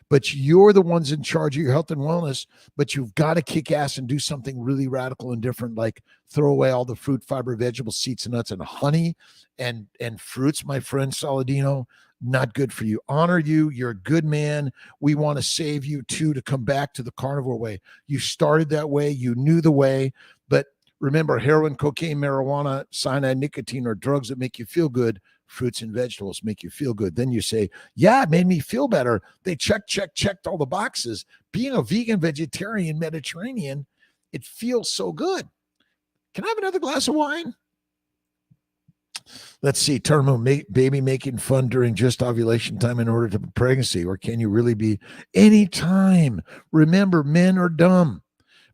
But you're the ones in charge of your health and wellness, but you've got to kick ass and do something really radical and different, like throw away all the fruit, fiber, vegetables, seeds, and nuts, and honey and fruits, my friend Saladino. Not good for you. Honor you. You're a good man. We want to save you too, to come back to the carnivore way. You started that way. You knew the way. But remember, heroin, cocaine, marijuana, cyanide, nicotine are drugs that make you feel good. Fruits and vegetables make you feel good. Then you say, yeah, it made me feel better. They checked all the boxes. Being a vegan, vegetarian, Mediterranean, it feels so good. Can I have another glass of wine? Let's see. Baby making fun during just ovulation time in order to pregnancy, or can you really be anytime? Remember, men are dumb.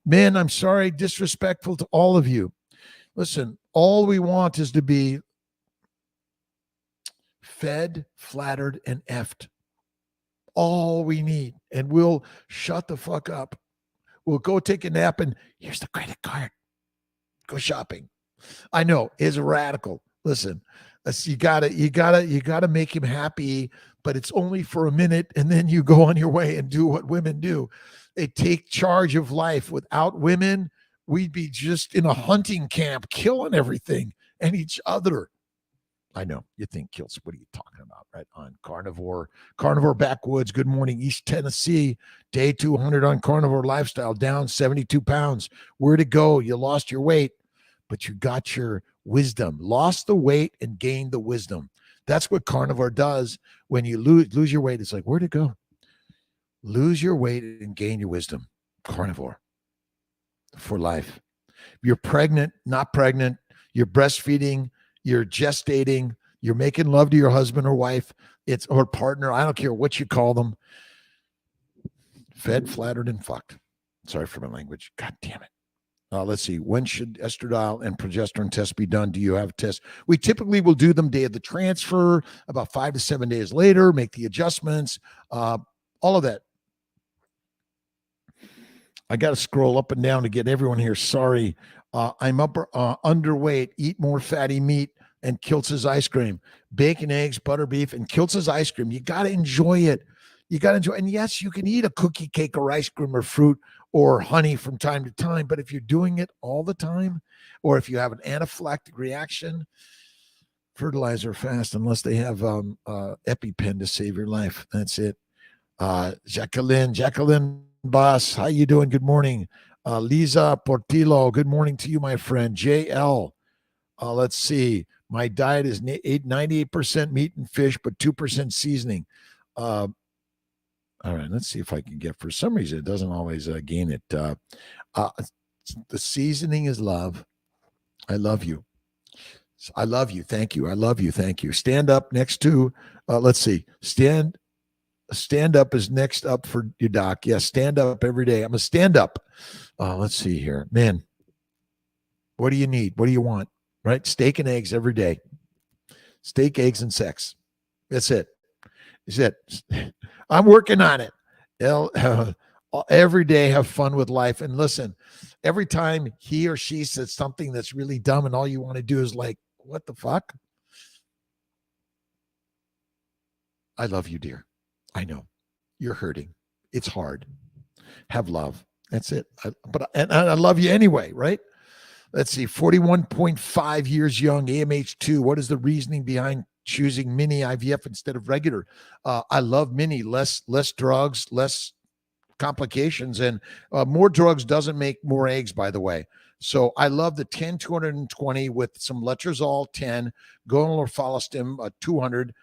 Men, I'm sorry, disrespectful to all of you. Listen, all we want is to be fed, flattered, and effed. All we need. And we'll shut the fuck up. We'll go take a nap and here's the credit card. Go shopping. I know it's radical. Listen, you gotta make him happy, but it's only for a minute, and then you go on your way and do what women do. They take charge of life. Without women, we'd be just in a hunting camp, killing everything and each other. I know you think, kiltz, what are you talking about? Right on carnivore backwoods. Good morning, East Tennessee. Day 200 on carnivore lifestyle, down 72 pounds. Where to go? You lost your weight, but you got your wisdom. Lost the weight and gained the wisdom. That's what carnivore does. When you lose your weight, it's like, where to go? Lose your weight and gain your wisdom. Carnivore for life. You're pregnant, not pregnant. You're breastfeeding. You're gestating, you're making love to your husband or wife, or partner. I don't care what you call them. Fed, flattered, and fucked. Sorry for my language. God damn it. Let's see. When should estradiol and progesterone tests be done? Do you have tests? We typically will do them day of the transfer, about 5 to 7 days later, make the adjustments, all of that. I got to scroll up and down to get everyone here. Sorry. I'm underweight. Eat more fatty meat and Kiltz's ice cream. Bacon, eggs, butter, beef, and Kiltz's ice cream. You got to enjoy it. You got to enjoy it. And yes, you can eat a cookie, cake, or ice cream or fruit or honey from time to time. But if you're doing it all the time, or if you have an anaphylactic reaction, fertilizer fast unless they have EpiPen to save your life. That's it. Jacqueline Boss, how you doing? Good morning. Lisa Portillo, good morning to you, my friend. JL, let's see. My diet is 98% meat and fish, but 2% seasoning. All right, let's see if I can get, for some reason, it doesn't always gain it. The seasoning is love. I love you. I love you. Thank you. I love you. Thank you. Stand up next to, let's see. Stand up is next up for your doc. Yes, stand up every day. I'm a stand up. Let's see here. Man, what do you need? What do you want? Right? Steak and eggs every day. Steak, eggs, and sex. That's it. That's it. I'm working on it. Every day, have fun with life. And listen, every time he or she says something that's really dumb and all you want to do is like, what the fuck? I love you, dear. I know. You're hurting. It's hard. Have love. That's it. I love you anyway, right? Let's see. 41.5 years young, AMH2. What is the reasoning behind choosing mini IVF instead of regular? I love mini. Less drugs, less complications, and more drugs doesn't make more eggs, by the way. So I love the 10-220 with some letrozole 10, gonal-orphalestim 200,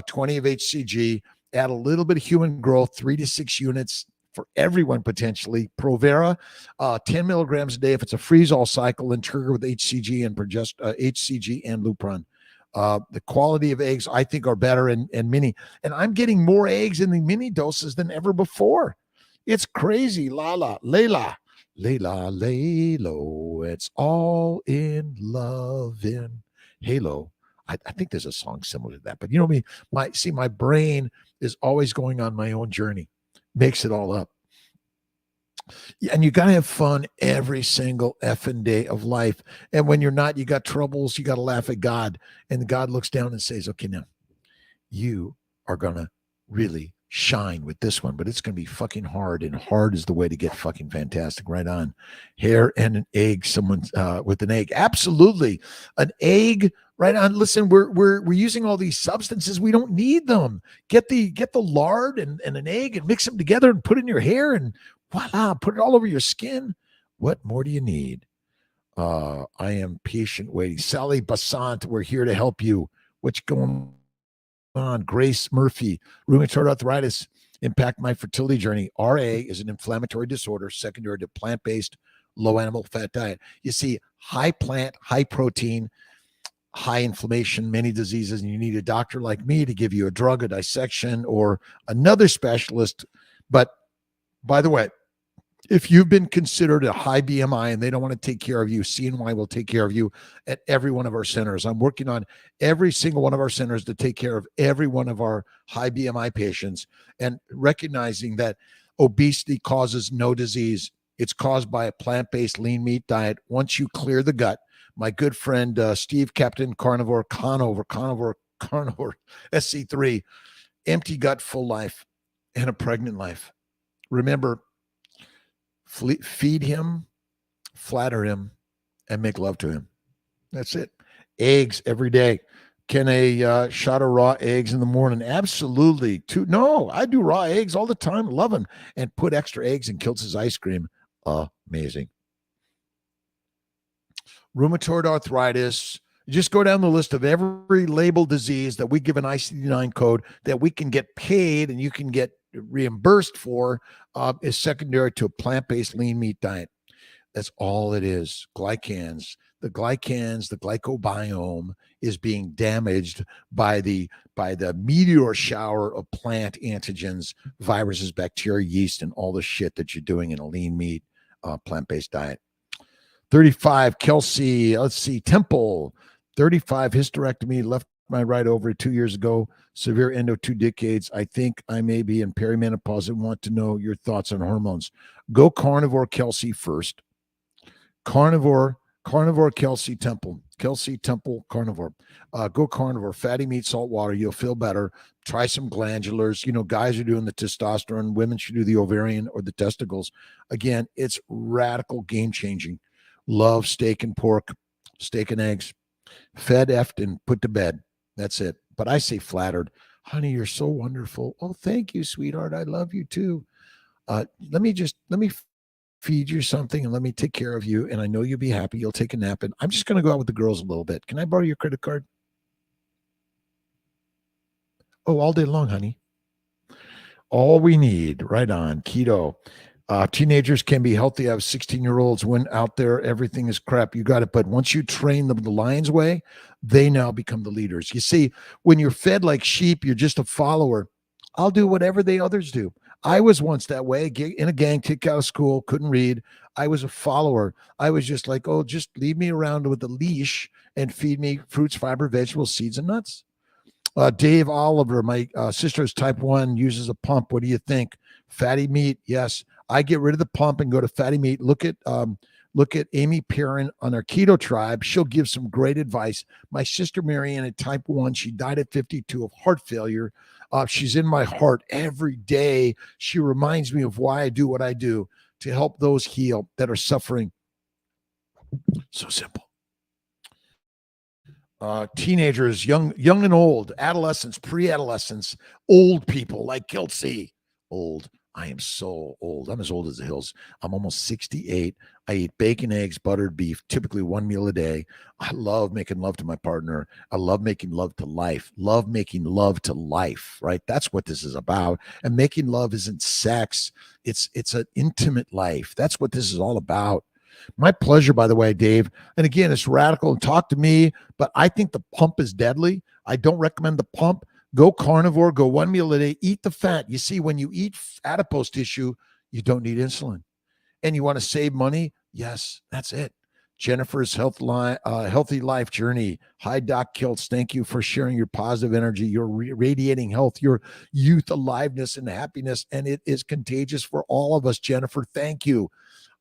20 of HCG. Add a little bit of human growth, 3 to 6 units for everyone potentially. Provera, 10 milligrams a day if it's a freeze-all cycle, and trigger with HCG and HCG and Lupron. The quality of eggs, I think, are better in mini. And I'm getting more eggs in the mini doses than ever before. It's crazy. Lala, Layla, Layla, Laylo. It's all in love in Halo. I think there's a song similar to that, but you know me, my brain is always going on my own journey, makes it all up. Yeah, and you got to have fun every single effing day of life. And when you're not, you got troubles, you got to laugh at God. And God looks down and says, okay, now you are going to really shine with this one, but it's going to be fucking hard. And hard is the way to get fucking fantastic. Right on. Hair and an egg, someone with an egg. Absolutely. An egg. Right on. Listen, we're using all these substances. We don't need them. Get the lard and an egg and mix them together and put it in your hair and voila, put it all over your skin. What more do you need? I am patient waiting. Sally Bassant, we're here to help you. What's going on? Grace Murphy, rheumatoid arthritis impact my fertility journey. RA is an inflammatory disorder secondary to plant-based, low animal fat diet. You see, high plant, high protein, high inflammation, many diseases, and you need a doctor like me to give you a drug, a dissection, or another specialist. But by the way, if you've been considered a high BMI and they don't want to take care of you, CNY will take care of you at every one of our centers. I'm working on every single one of our centers to take care of every one of our high BMI patients, and recognizing that obesity causes no disease. It's caused by a plant-based lean meat diet. Once you clear the gut, my good friend Steve, Captain Carnivore, Carnivore, SC3, empty gut, full life, and a pregnant life. Remember, feed him, flatter him, and make love to him. That's it. Eggs every day. Can a shot of raw eggs in the morning? Absolutely. No, I do raw eggs all the time. Love them. And put extra eggs in Kiltz's ice cream. Amazing. Rheumatoid arthritis. Just go down the list of every labeled disease that we give an ICD-9 code that we can get paid and you can get reimbursed for, is secondary to a plant-based lean meat diet. That's all it is. The glycobiome is being damaged by the meteor shower of plant antigens, viruses, bacteria, yeast, and all the shit that you're doing in a lean meat plant-based diet. 35, Kelsey, let's see, Temple, 35, hysterectomy, left my right ovary 2 years ago, severe endo 2 decades. I think I may be in perimenopause and want to know your thoughts on hormones. Go carnivore, Kelsey, first. Carnivore, Kelsey, Temple, carnivore. Go carnivore, fatty meat, salt water. You'll feel better. Try some glandulars. You know, guys are doing the testosterone. Women should do the ovarian or the testicles. Again, it's radical game changing. Love steak and pork, steak and eggs. Fed, effed, and put to bed. That's it. But I say flattered. Honey, you're so wonderful. Oh, thank you, sweetheart. I love you too. Let me feed you something and let me take care of you. And I know you'll be happy. You'll take a nap. And I'm just going to go out with the girls a little bit. Can I borrow your credit card? Oh, all day long, honey. All we need. Right on. Keto. Teenagers can be healthy. I have 16-year-olds went out there. Everything is crap. You got it. But once you train them the lion's way, they now become the leaders. You see, when you're fed like sheep, you're just a follower. I'll do whatever the others do. I was once that way, in a gang, kicked out of school, couldn't read. I was a follower. I was just like, oh, just leave me around with a leash and feed me fruits, fiber, vegetables, seeds, and nuts. Dave Oliver, my sister's type 1, uses a pump. What do you think? Fatty meat, yes. I get rid of the pump and go to fatty meat. Look at Amy Perrin on our keto tribe. She'll give some great advice. My sister Marianne at type 1, she died at 52 of heart failure. She's in my heart every day. She reminds me of why I do what I do, to help those heal that are suffering. So simple. Teenagers, young and old, adolescents, pre-adolescents, old people like Kiltz. Old. I am so old. I'm as old as the hills. I'm almost 68. I eat bacon, eggs, buttered beef, typically one meal a day. I love making love to my partner. I love making love to life. Love making love to life, right? That's what this is about. And making love isn't sex. It's an intimate life. That's what this is all about. My pleasure, by the way, Dave. And again, it's radical and talk to me, but I think the pump is deadly. I don't recommend the pump. Go carnivore, go one meal a day, eat the fat. You see, when you eat adipose tissue, You don't need insulin. And you want to save money? Yes, that's it. Jennifer's healthy life journey. Hi, Doc Kiltz. Thank you for sharing your positive energy, your radiating health, your youth, aliveness, and happiness. And it is contagious for all of us, Jennifer. Thank you.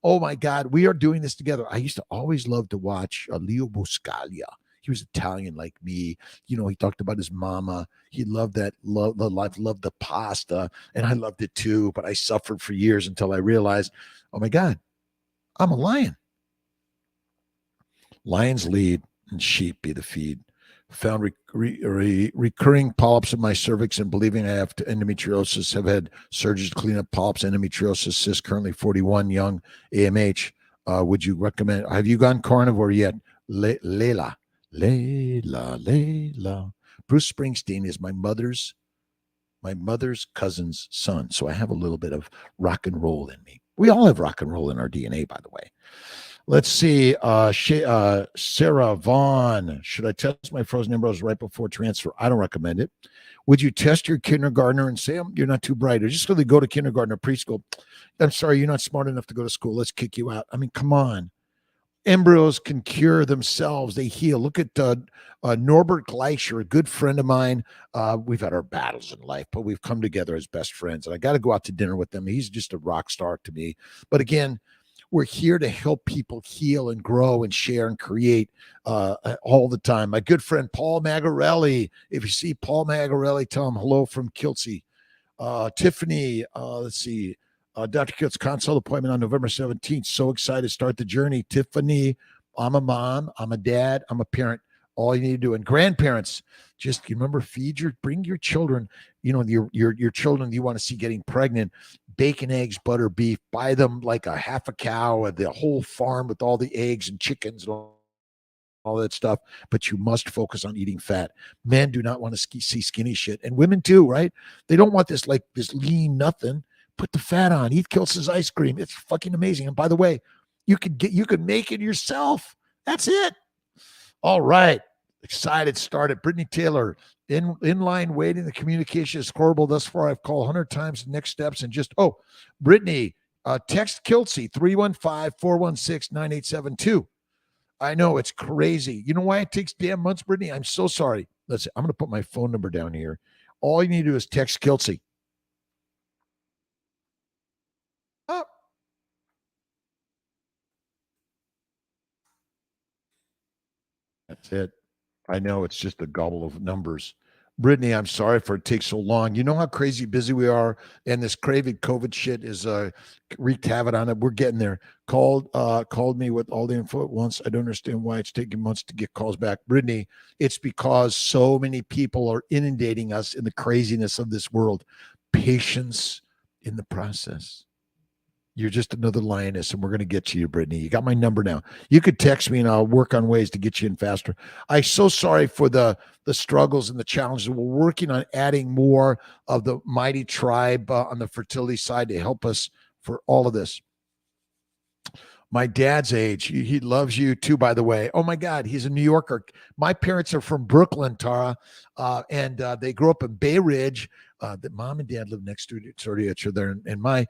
Oh my God, we are doing this together. I used to always love to watch Leo Buscaglia. He was Italian like me. He talked about his mama. He loved that, love the life, loved the pasta, and I loved it too. But I suffered for years until I realized, oh my God, I'm a lion. Lions lead and sheep be the feed. Found recurring polyps in my cervix and believing I have endometriosis. Have had surgeries to clean up polyps, endometriosis, cyst, currently 41, young, AMH. Would you recommend? Have you gone carnivore yet? Layla. Bruce Springsteen is my mother's cousin's son. So I have a little bit of rock and roll in me. We all have rock and roll in our DNA, by the way. Let's see. Sarah Vaughn. Should I test my frozen embryos right before transfer? I don't recommend it. Would you test your kindergartner and say, you're not too bright, or just really go to kindergarten or preschool? I'm sorry, you're not smart enough to go to school. Let's kick you out. I mean, come on. Embryos can cure themselves. They heal. Look at Norbert Gleicher, a good friend of mine. We've had our battles in life, but we've come together as best friends. And I got to go out to dinner with him. He's just a rock star to me. But again, we're here to help people heal and grow and share and create all the time. My good friend, Paul Magarelli. If you see Paul Magarelli, tell him hello from Kiltzy. Tiffany, let's see. Dr. Kiltz consult appointment on November 17th. So excited to start the journey. Tiffany, I'm a mom, I'm a dad, I'm a parent. All you need to do. And grandparents, just remember, bring your children, your children you want to see getting pregnant, bacon, eggs, butter, beef, buy them like a half a cow and the whole farm with all the eggs and chickens and all that stuff. But you must focus on eating fat. Men do not want to see skinny shit. And women too, right? They don't want this lean nothing. Put the fat on. Eat Kiltz's ice cream. It's fucking amazing. And by the way, you could make it yourself. That's it. All right. Excited. Started. Brittany Taylor in line waiting. The communication is horrible thus far. I've called 100 times. Next steps and Brittany, text Kiltzy 315-416-9872. I know it's crazy. You know why it takes damn months, Brittany? I'm so sorry. Listen, I'm going to put my phone number down here. All you need to do is text Kiltzy. That's it. I know it's just a gobble of numbers. Brittany, I'm sorry for it takes so long. You know how crazy busy we are, and this crazy COVID shit is wreaked havoc on it. We're getting there. Called me with all the info at once. I don't understand why it's taking months to get calls back. Brittany, it's because so many people are inundating us in the craziness of this world. Patience in the process. You're just another lioness, and we're going to get to you, Brittany. You got my number now. You could text me, and I'll work on ways to get you in faster. I'm so sorry for the struggles and the challenges. We're working on adding more of the mighty tribe on the fertility side to help us for all of this. My dad's age. He loves you too, by the way. Oh my God, he's a New Yorker. My parents are from Brooklyn, Tara, and they grew up in Bay Ridge. That mom and dad lived next to each other, and my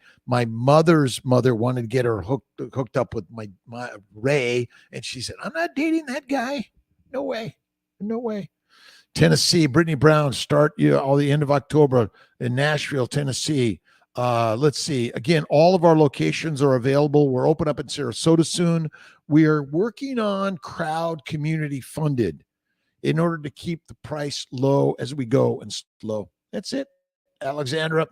mother's mother wanted to get her hooked up with my Ray, and she said, "I'm not dating that guy. No way, no way." Tennessee, Brittany Brown, start all the end of October in Nashville, Tennessee. Let's see. Again, all of our locations are available. We're open up in Sarasota soon. We are working on crowd community funded in order to keep the price low as we go and slow. That's it. Alexandra,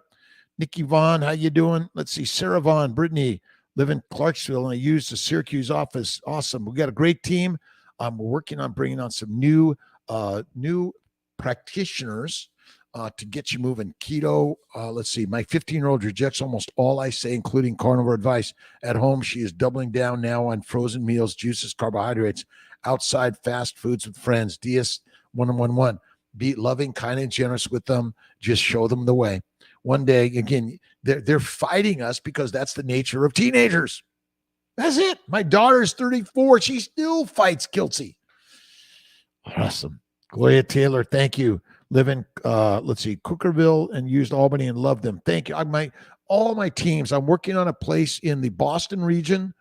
Nikki Vaughn, how you doing? Let's see. Sarah Vaughn, Brittany, live in Clarksville, and I use the Syracuse office. Awesome. We got a great team. We're working on bringing on some new practitioners to get you moving. Keto, let's see. My 15-year-old rejects almost all I say, including carnivore advice. At home, she is doubling down now on frozen meals, juices, carbohydrates, outside fast foods with friends. DS 111. Be loving, kind, and generous with them. Just show them the way. One day, again, they're fighting us because that's the nature of teenagers. That's it. My daughter's 34. She still fights Kiltzy. Awesome. Gloria Taylor, thank you. Live in, let's see, Cookerville and used Albany and loved them. Thank you. all my teams. I'm working on a place in the Boston region,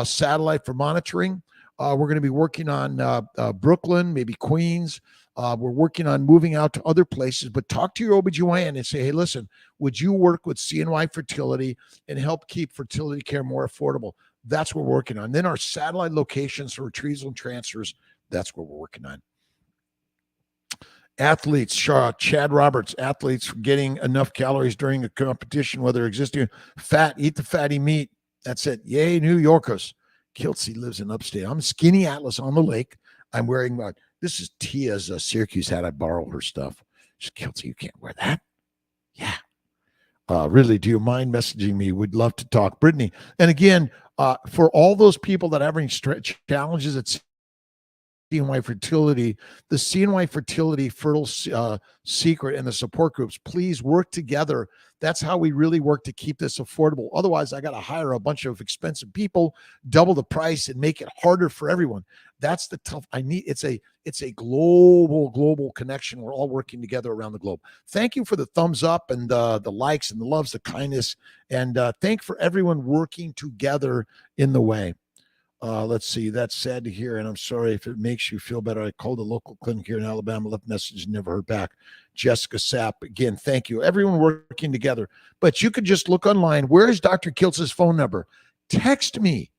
satellite for monitoring. We're going to be working on Brooklyn, maybe Queens. We're working on moving out to other places, but talk to your OBGYN and say, hey, listen, would you work with CNY Fertility and help keep fertility care more affordable? That's what we're working on. Then our satellite locations for retrievals and transfers, that's what we're working on. Athletes, Chad Roberts, athletes getting enough calories during a competition, whether existing fat, eat the fatty meat. That's it. Yay, New Yorkers. Kiltz lives in upstate. I'm Skinny Atlas on the lake. I'm wearing this is Tia's Syracuse hat. I borrow her stuff. She's Kiltz, you can't wear that. Yeah. Really, do you mind messaging me? We'd love to talk. Brittany. And again, for all those people that are having challenges at CNY Fertility, the CNY Fertility Fertile Secret and the support groups, please work together. That's how we really work to keep this affordable. Otherwise, I got to hire a bunch of expensive people, double the price, and make it harder for everyone. That's the tough. It's a global connection. We're all working together around the globe. Thank you for the thumbs up and the likes and the loves, the kindness, and thank for everyone working together in the way. Let's see. That's sad to hear, and I'm sorry if it makes you feel better. I called a local clinic here in Alabama, left message, never heard back. Jessica Sapp, again, thank you. Everyone working together. But you could just look online. Where is Dr. Kiltz's phone number? Text me.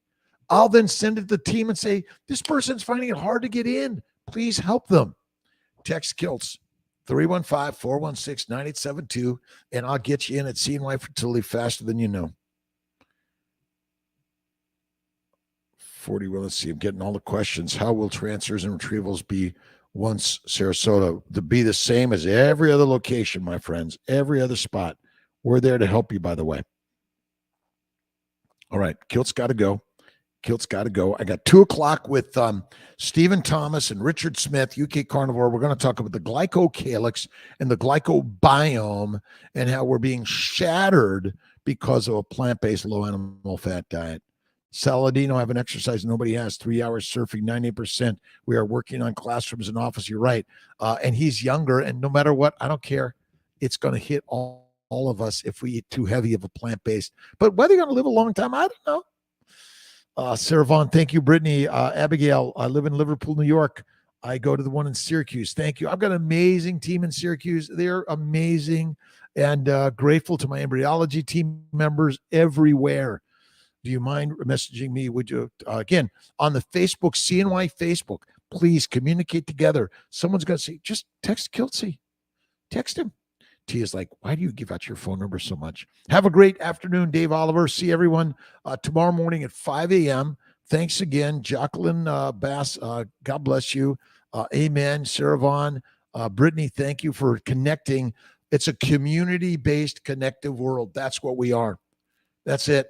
I'll then send it to the team and say, this person's finding it hard to get in. Please help them. Text Kiltz, 315-416-9872, and I'll get you in at CNY Fertility faster than you know. 40. Well, let's see. I'm getting all the questions. How will transfers and retrievals be once Sarasota? To be the same as every other location, my friends. Every other spot. We're there to help you, by the way. All right. Kiltz got to go. Kiltz got to go. I got 2 o'clock with Stephen Thomas and Richard Smith, UK Carnivore. We're going to talk about the glycocalyx and the glycobiome and how we're being shattered because of a plant-based low animal fat diet. Saladino, I have an exercise nobody has. 3 hours surfing, 98%. We are working on classrooms and office. You're right. And he's younger, and no matter what, I don't care. It's going to hit all of us if we eat too heavy of a plant-based. But whether you're going to live a long time, I don't know. Sarah Vaughn, thank you. Brittany, Abigail, I live in Liverpool, New York. I go to the one in Syracuse. Thank you. I've got an amazing team in Syracuse. They're amazing, and grateful to my embryology team members everywhere. Do you mind messaging me? Would you, again, on the Facebook, CNY Facebook, please communicate together. Someone's going to say, just text Kiltz. Text him. Tia's like, why do you give out your phone number so much? Have a great afternoon, Dave Oliver. See everyone tomorrow morning at 5 a.m. Thanks again, Jacqueline Bass. God bless you. Amen. Sarah Vaughn. Brittany, thank you for connecting. It's a community-based connective world. That's what we are. That's it.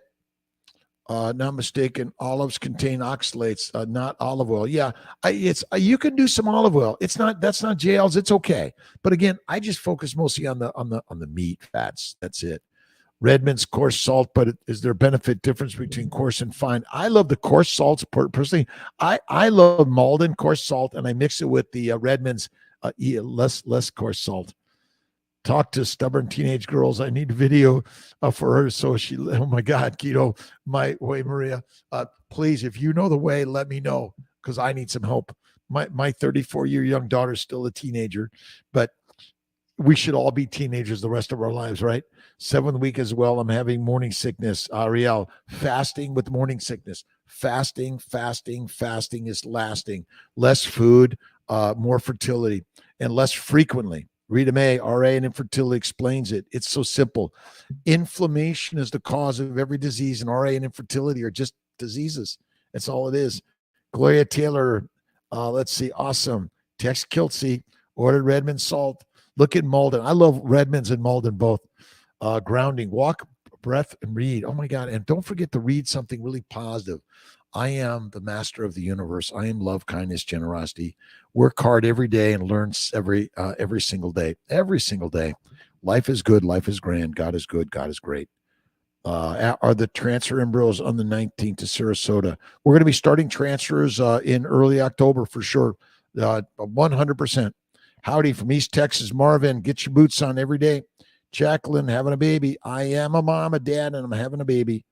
Not mistaken. Olives contain oxalates, not olive oil. Yeah, you can do some olive oil. That's not JL's. It's okay. But again, I just focus mostly on the meat fats. That's it. Redmond's coarse salt, but is there a benefit difference between coarse and fine? I love the coarse salts personally. I love Malden coarse salt, and I mix it with the Redmond's less coarse salt. Talk to stubborn teenage girls. I need video for her. So oh my God, Keto, my way, Maria, please, if you know the way, let me know, because I need some help. My 34-year young daughter is still a teenager, but we should all be teenagers the rest of our lives, right? 7th week as well. I'm having morning sickness. Ariel, fasting with morning sickness. Fasting is lasting. Less food, more fertility, and less frequently. Rita May, RA and Infertility, explains it. It's so simple. Inflammation is the cause of every disease, and RA and infertility are just diseases. That's all it is. Gloria Taylor, let's see, awesome. Text Kiltz, ordered Redmond salt. Look at Malden. I love Redmonds and Malden both. Grounding, walk, breath, and read. Oh my God. And don't forget to read something really positive. I am the master of the universe. I am love, kindness, generosity. Work hard every day and learn every single day. Every single day. Life is good. Life is grand. God is good. God is great. Are the transfer embryos on the 19th to Sarasota? We're going to be starting transfers in early October for sure. 100%. Howdy from East Texas. Marvin, get your boots on every day. Jacqueline, having a baby. I am a mom, a dad, and I'm having a baby.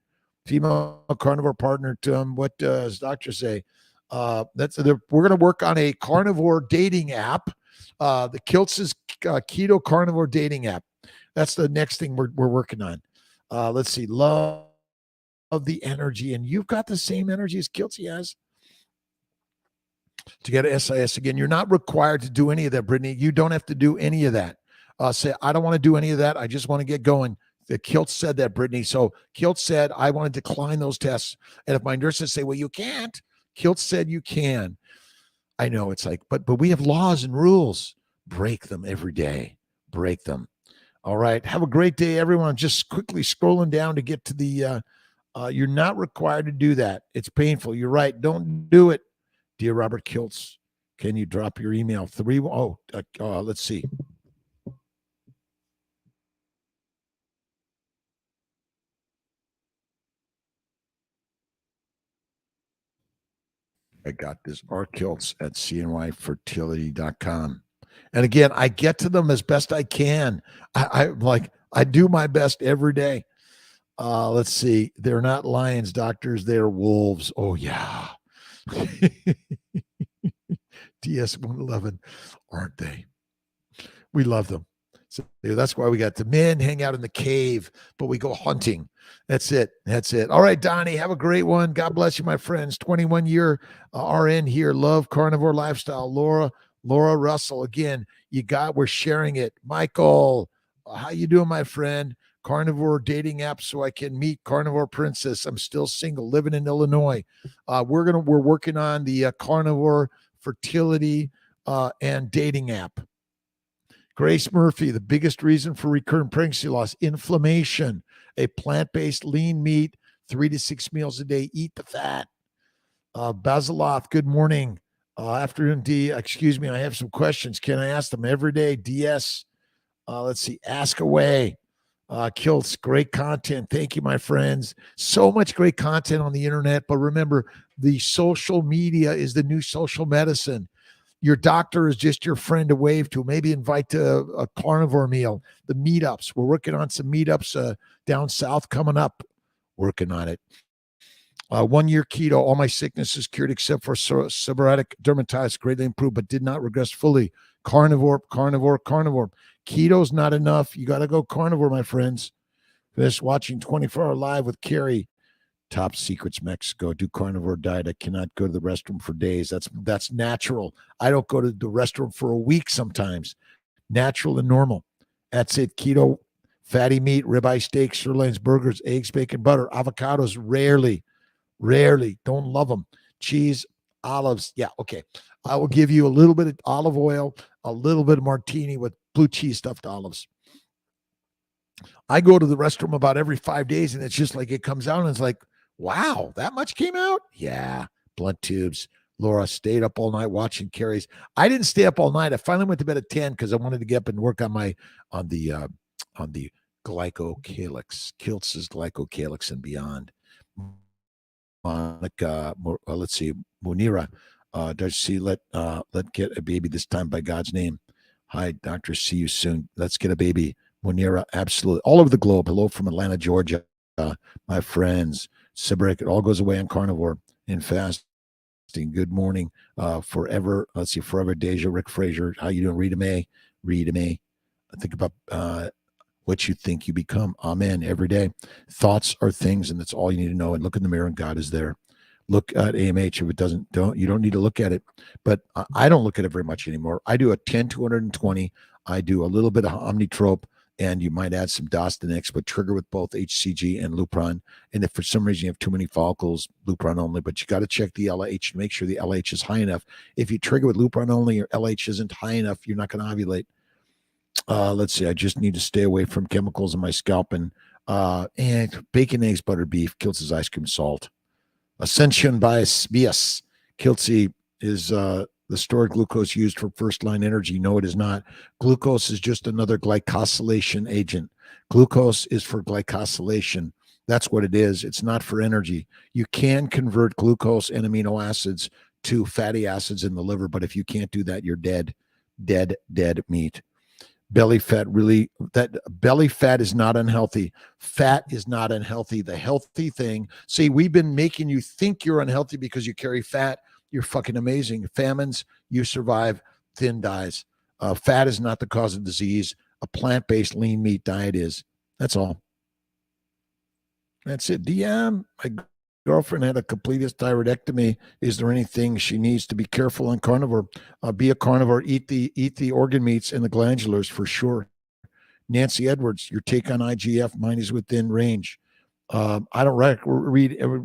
Female carnivore partner. What does doctor say? We're going to work on a carnivore dating app. The Kiltz is keto carnivore dating app. That's the next thing we're working on. Let's see. Love the energy, and you've got the same energy as Kiltzy has. To get a SIS again, you're not required to do any of that, Brittany. You don't have to do any of that. Say, I don't want to do any of that. I just want to get going. The Kiltz said that, Brittany. So Kiltz said, I want to decline those tests. And if my nurses say, well, you can't, Kiltz said you can. I know it's like, but we have laws and rules. Break them every day. Break them. All right. Have a great day, everyone. Just quickly scrolling down to get to the, you're not required to do that. It's painful. You're right. Don't do it. Dear Robert Kiltz, can you drop your email? Let's see. I got this. rkiltz at cnyfertility.com. And again, I get to them as best I can. I do my best every day. Let's see. They're not lions, doctors. They're wolves. Oh, yeah. DS-111, aren't they? We love them. So that's why we got the men hang out in the cave, but we go hunting. That's it. All right, Donnie, have a great one. God bless you, my friends. 21-year RN here. Love carnivore lifestyle. Laura Russell. Again, we're sharing it. Michael, how you doing, my friend? Carnivore dating app so I can meet carnivore princess. I'm still single, living in Illinois. We're working on the carnivore fertility and dating app. Grace Murphy, the biggest reason for recurrent pregnancy loss, inflammation. A plant-based lean meat, 3 to 6 meals a day. Eat the fat. Basiloth, good morning. Afternoon, D. Excuse me, I have some questions. Can I ask them every day? DS. Let's see. Ask away. Kiltz, great content. Thank you, my friends. So much great content on the internet. But remember, the social media is the new social medicine. Your doctor is just your friend to wave to. Maybe invite to a carnivore meal. The meetups. We're working on some meetups down south coming up. Working on it. 1 year keto. All my sickness is cured except for seborrheic dermatitis. Greatly improved, but did not regress fully. Carnivore. Keto's not enough. You got to go carnivore, my friends. Just watching 24-hour live with Carrie. Top Secrets Mexico. Do carnivore diet. I cannot go to the restroom for days. That's natural. I don't go to the restroom for a week sometimes. Natural and normal. That's it. Keto, fatty meat, ribeye steak, sirloins, burgers, eggs, bacon, butter, avocados. Rarely. Don't love them. Cheese, olives. Yeah, okay. I will give you a little bit of olive oil, a little bit of martini with blue cheese stuffed olives. I go to the restroom about every 5 days, and it's just like it comes out, and it's like, wow, that much came out? Yeah, blunt tubes. Laura stayed up all night watching Carrie's. I didn't stay up all night. I finally went to bed at 10 because I wanted to get up and work on the glycocalyx, Kiltz's glycocalyx and beyond. Monica, let's see, Munira, does she let get a baby this time by God's name? Hi, doctor. See you soon. Let's get a baby. Munira, absolutely. All over the globe. Hello from Atlanta, Georgia. My friends. Seborrheic, it all goes away on carnivore and fasting. Good morning. Forever. Let's see. Forever Deja, Rick Frazier. How you doing? Rita May. Think about what you think you become. Amen. Every day. Thoughts are things, and that's all you need to know. And look in the mirror, and God is there. Look at AMH. If it doesn't, you don't need to look at it. But I don't look at it very much anymore. I do a 10-220. I do a little bit of omnitrope, and you might add some Dostanex, but trigger with both HCG and Lupron. And if for some reason you have too many follicles, Lupron only, but you got to check the LH and make sure the LH is high enough. If you trigger with Lupron only, your LH isn't high enough, you're not going to ovulate. Let's see. I just need to stay away from chemicals in my scalp and bacon, eggs, butter, beef, Kiltz's ice cream, salt. Ascension bias. Kiltzy is the stored glucose used for first-line energy. No, it is not. Glucose is just another glycosylation agent. Glucose is for glycosylation. That's what it is. It's not for energy. You can convert glucose and amino acids to fatty acids in the liver, but if you can't do that, you're dead meat. Belly fat really, that belly fat is not unhealthy. Fat is not unhealthy. The healthy thing, see, we've been making you think you're unhealthy because you carry fat. You're fucking amazing. Famines, you survive. Thin dies. Fat is not the cause of disease. A plant-based lean meat diet is. That's all. That's it. DM. My girlfriend had a complete thyroidectomy. Is there anything she needs to be careful on carnivore? Be a carnivore. Eat the organ meats and the glandulars for sure. Nancy Edwards, your take on IGF? Mine is within range. I don't read.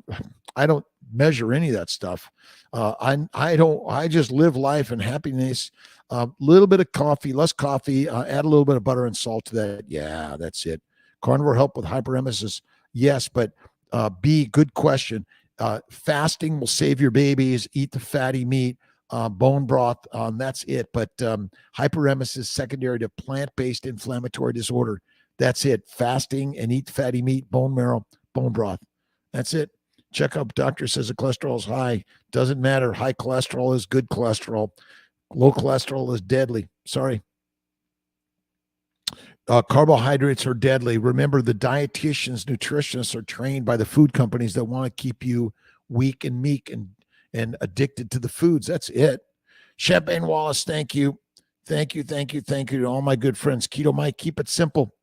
I don't measure any of that stuff. I don't. I just live life in happiness. A little bit of coffee, less coffee. Add a little bit of butter and salt to that. Yeah, that's it. Carnivore help with hyperemesis. Yes, but B, good question. Fasting will save your babies. Eat the fatty meat, bone broth. That's it. But hyperemesis secondary to plant-based inflammatory disorder. That's it. Fasting and eat fatty meat, bone marrow, bone broth. That's it. Check up. Doctor says the cholesterol is high. Doesn't matter. High cholesterol is good cholesterol. Low cholesterol is deadly. Sorry. Carbohydrates are deadly. Remember, the dietitians, nutritionists are trained by the food companies that want to keep you weak and meek and addicted to the foods. That's it. Champagne Wallace, thank you. Thank you to all my good friends. Keto Mike, keep it simple.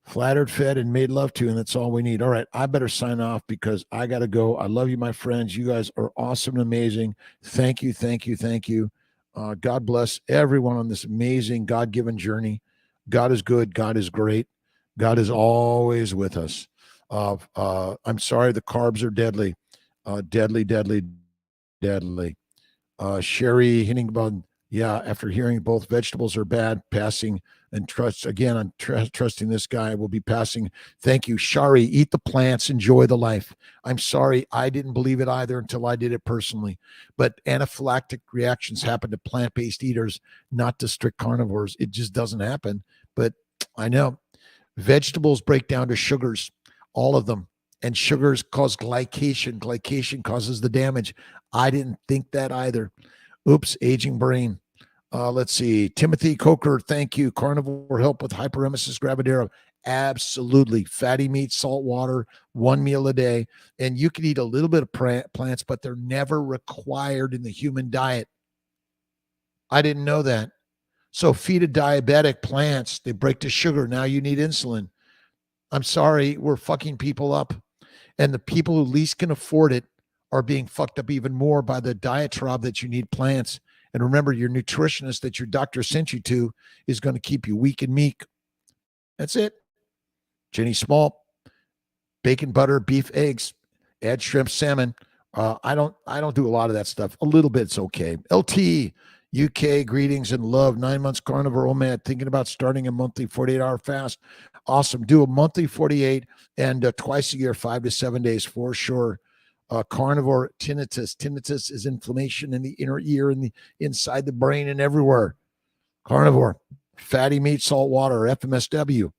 Flattered, fed, and made love to, and that's all we need. All right, I better sign off because I got to go. I love you, my friends. You guys are awesome and amazing. Thank you. God bless everyone on this amazing God-given journey. God is good. God is great. God is always with us. I'm sorry, the carbs are deadly. Deadly. Sherry Hinningbun, yeah, after hearing both vegetables are bad, passing and trust. Again, I'm trusting this guy will be passing. Thank you. Shari, eat the plants, enjoy the life. I'm sorry, I didn't believe it either until I did it personally. But anaphylactic reactions happen to plant-based eaters, not to strict carnivores. It just doesn't happen. But I know vegetables break down to sugars, all of them. And sugars cause glycation. Glycation causes the damage. I didn't think that either. Oops, aging brain. Let's see. Timothy Coker, thank you. Carnivore help with hyperemesis gravidera. Absolutely. Fatty meat, salt water, one meal a day. And you can eat a little bit of plants, but they're never required in the human diet. I didn't know that. So feed a diabetic plants. They break to sugar. Now you need insulin. I'm sorry. We're fucking people up. And the people who least can afford it are being fucked up even more by the diatribe that you need plants. And remember, your nutritionist that your doctor sent you to is going to keep you weak and meek. That's it. Jenny Small, bacon, butter, beef, eggs, add shrimp, salmon. I don't do a lot of that stuff. A little bit's okay. LT, UK, greetings and love. 9 months carnivore, OMAD, thinking about starting a monthly 48-hour fast. Awesome. Do a monthly 48 and twice a year, 5 to 7 days for sure. Carnivore tinnitus. Tinnitus is inflammation in the inner ear and the inside the brain and everywhere. Carnivore, fatty meat, salt water, FMSW.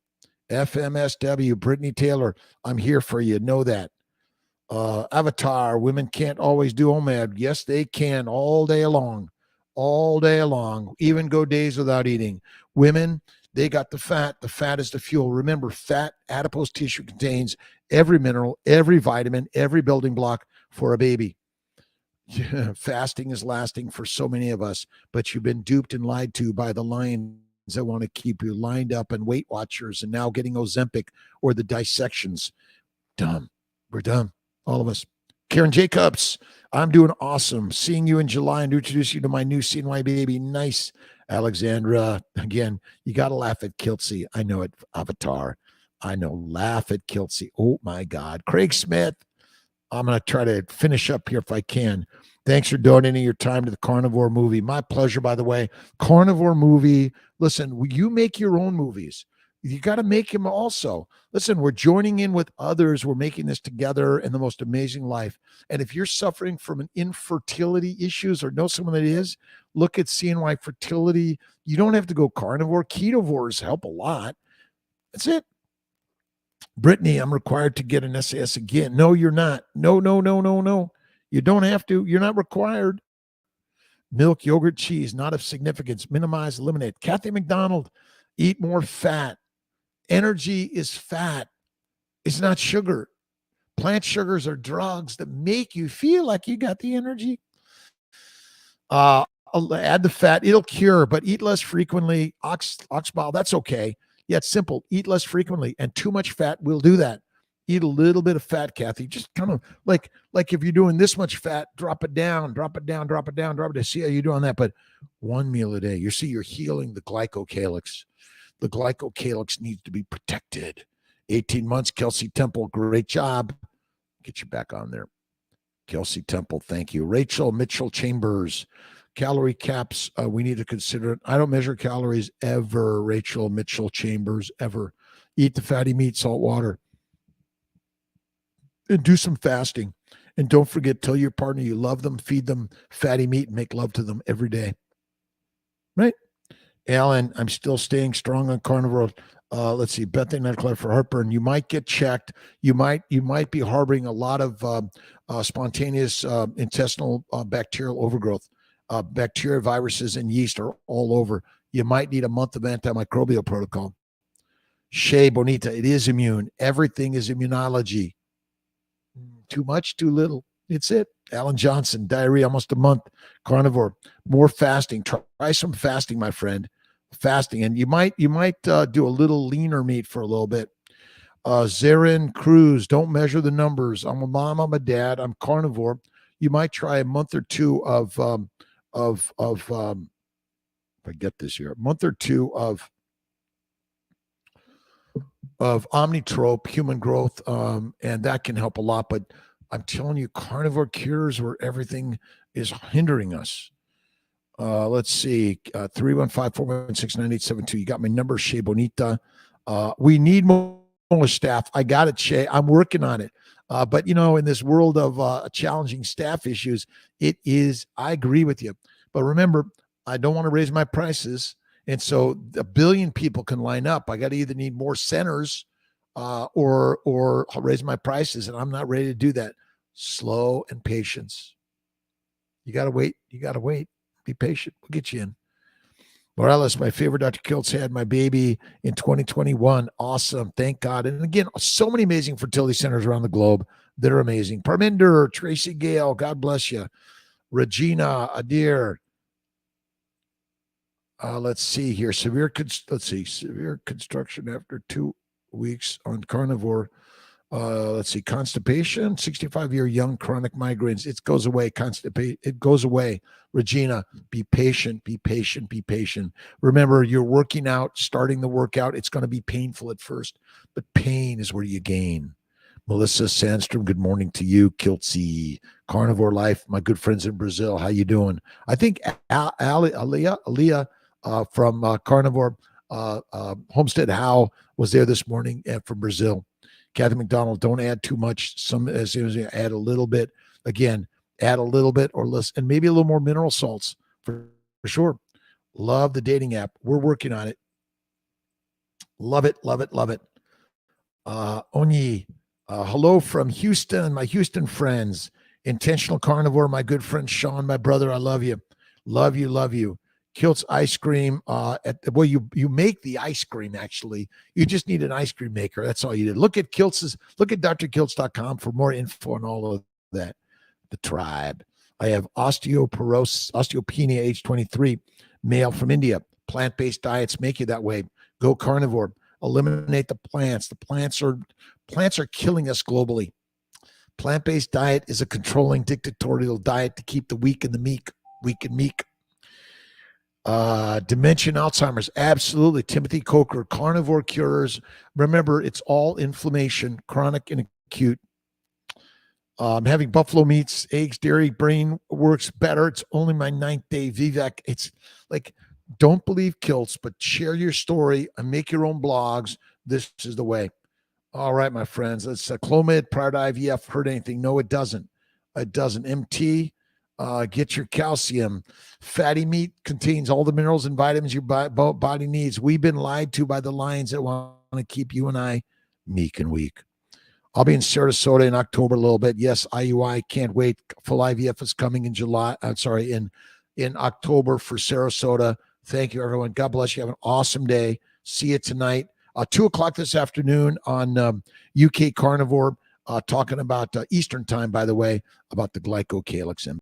FMSW, Brittany Taylor, I'm here for you. Know that. Avatar, women can't always do OMAD. Yes, they can all day long. All day long. Even go days without eating. Women, they got the fat. The fat is the fuel. Remember, fat, adipose tissue contains every mineral, every vitamin, every building block for a baby. Yeah, fasting is lasting for so many of us, but you've been duped and lied to by the lions that want to keep you lined up and Weight Watchers and now getting Ozempic or the dissections. Dumb. We're dumb. All of us. Karen Jacobs, I'm doing awesome. Seeing you in July and to introduce you to my new CNY baby. Nice. Alexandra, again, you got to laugh at Kiltzy. I know it. Avatar. I know. Laugh at Kiltzy. Oh, my God. Craig Smith, I'm going to try to finish up here if I can. Thanks for donating your time to the Carnivore movie. My pleasure, by the way. Carnivore movie. Listen, you make your own movies. You got to make them also. Listen, we're joining in with others. We're making this together in the most amazing life. And if you're suffering from an infertility issues or know someone that is, look at CNY Fertility. You don't have to go carnivore. Ketovores help a lot. That's it. Brittany, I'm required to get an SAS again. No, you're not. No. You don't have to. You're not required. Milk, yogurt, cheese, not of significance. Minimize, eliminate. Kathy McDonald, eat more fat. Energy is fat. It's not sugar. Plant sugars are drugs that make you feel like you got the energy. Add the fat. It'll cure, but eat less frequently. Ox bile, that's okay. Yeah, it's simple. Eat less frequently, and too much fat will do that. Eat a little bit of fat, Kathy. Just kind of like if you're doing this much fat, drop it down, drop it down, drop it down, drop it down. See how you do on that. But one meal a day. You're healing the glycocalyx. The glycocalyx needs to be protected. 18 months, Kelsey Temple. Great job. Get you back on there. Kelsey Temple, thank you. Rachel Mitchell Chambers, calorie caps, we need to consider it. I don't measure calories ever, Rachel Mitchell Chambers, ever. Eat the fatty meat, salt water, and do some fasting. And don't forget, tell your partner you love them, feed them fatty meat, and make love to them every day. Right? Alan, I'm still staying strong on carnivore. Let's see, Bethany Nightclub for heartburn. You might get checked. You might be harboring a lot of spontaneous intestinal bacterial overgrowth. Bacteria, viruses, and yeast are all over. You might need a month of antimicrobial protocol. Shay Bonita, it is immune. Everything is immunology. Too much, too little. It's it. Alan Johnson, diarrhea, almost a month. Carnivore, more fasting. Try some fasting, my friend. Fasting, and you might do a little leaner meat for a little bit. Zarin Cruz, don't measure the numbers. I'm a mom, I'm a dad, I'm carnivore. You might try a month or two of if I get this here, a month or two of Omnitrope, human growth, and that can help a lot. But I'm telling you, carnivore cures where everything is hindering us. Let's see, 315-416-9872. You got my number, Shea Bonita. We need more staff. I got it, Shay. I'm working on it. But, in this world of challenging staff issues, I agree with you. But remember, I don't want to raise my prices. And so a billion people can line up. I got to either need more centers or raise my prices. And I'm not ready to do that. Slow and patience. You got to wait. Be patient. We'll get you in. Morales, my favorite Dr. Kiltz, had my baby in 2021. Awesome. Thank God. And again, so many amazing fertility centers around the globe. They're amazing. Parminder, Tracy Gale, God bless you. Regina, Adir. Let's see here. Severe construction after 2 weeks on carnivore. Let's see, constipation, 65-year young chronic migraines. It goes away. It goes away. Regina, be patient. Remember, you're working out, starting the workout. It's going to be painful at first, but pain is where you gain. Melissa Sandstrom, good morning to you. Kiltzy, Carnivore Life, my good friends in Brazil. How you doing? I think Aliyah from Carnivore Homestead How was there this morning from Brazil. Kathy McDonald, don't add too much. As soon as you add a little bit, again, add a little bit or less, and maybe a little more mineral salts for sure. Love the dating app. We're working on it. Love it. Onyi, hello from Houston, my Houston friends. Intentional Carnivore, my good friend Sean, my brother. I love you. Love you. Kiltz ice cream. You make the ice cream, actually. You just need an ice cream maker. That's all you did. Look at drkiltz.com for more info on all of that. The tribe. I have osteopenia, age 23, male from India. Plant-based diets make you that way. Go carnivore. Eliminate the plants. The plants are killing us globally. Plant-based diet is a controlling dictatorial diet to keep the weak and meek. Dementia, Alzheimer's, absolutely. Timothy Coker, carnivore cures. Remember, it's all inflammation, chronic and acute. Having buffalo meats, eggs, dairy, brain works better. It's only my 9th day. Vivek, it's like, don't believe Kiltz, but share your story and make your own blogs. This is the way. All right, my friends. Let's Clomid prior to IVF hurt anything? No, it doesn't. MT. Get your calcium. Fatty meat contains all the minerals and vitamins your body needs. We've been lied to by the lions that want to keep you and I meek and weak. I'll be in Sarasota in October a little bit. Yes, IUI, can't wait. Full IVF is coming in July. In in October for Sarasota. Thank you, everyone. God bless you. Have an awesome day. See you tonight. 2 o'clock this afternoon on UK Carnivore, talking about Eastern time, by the way, about the glycocalyx.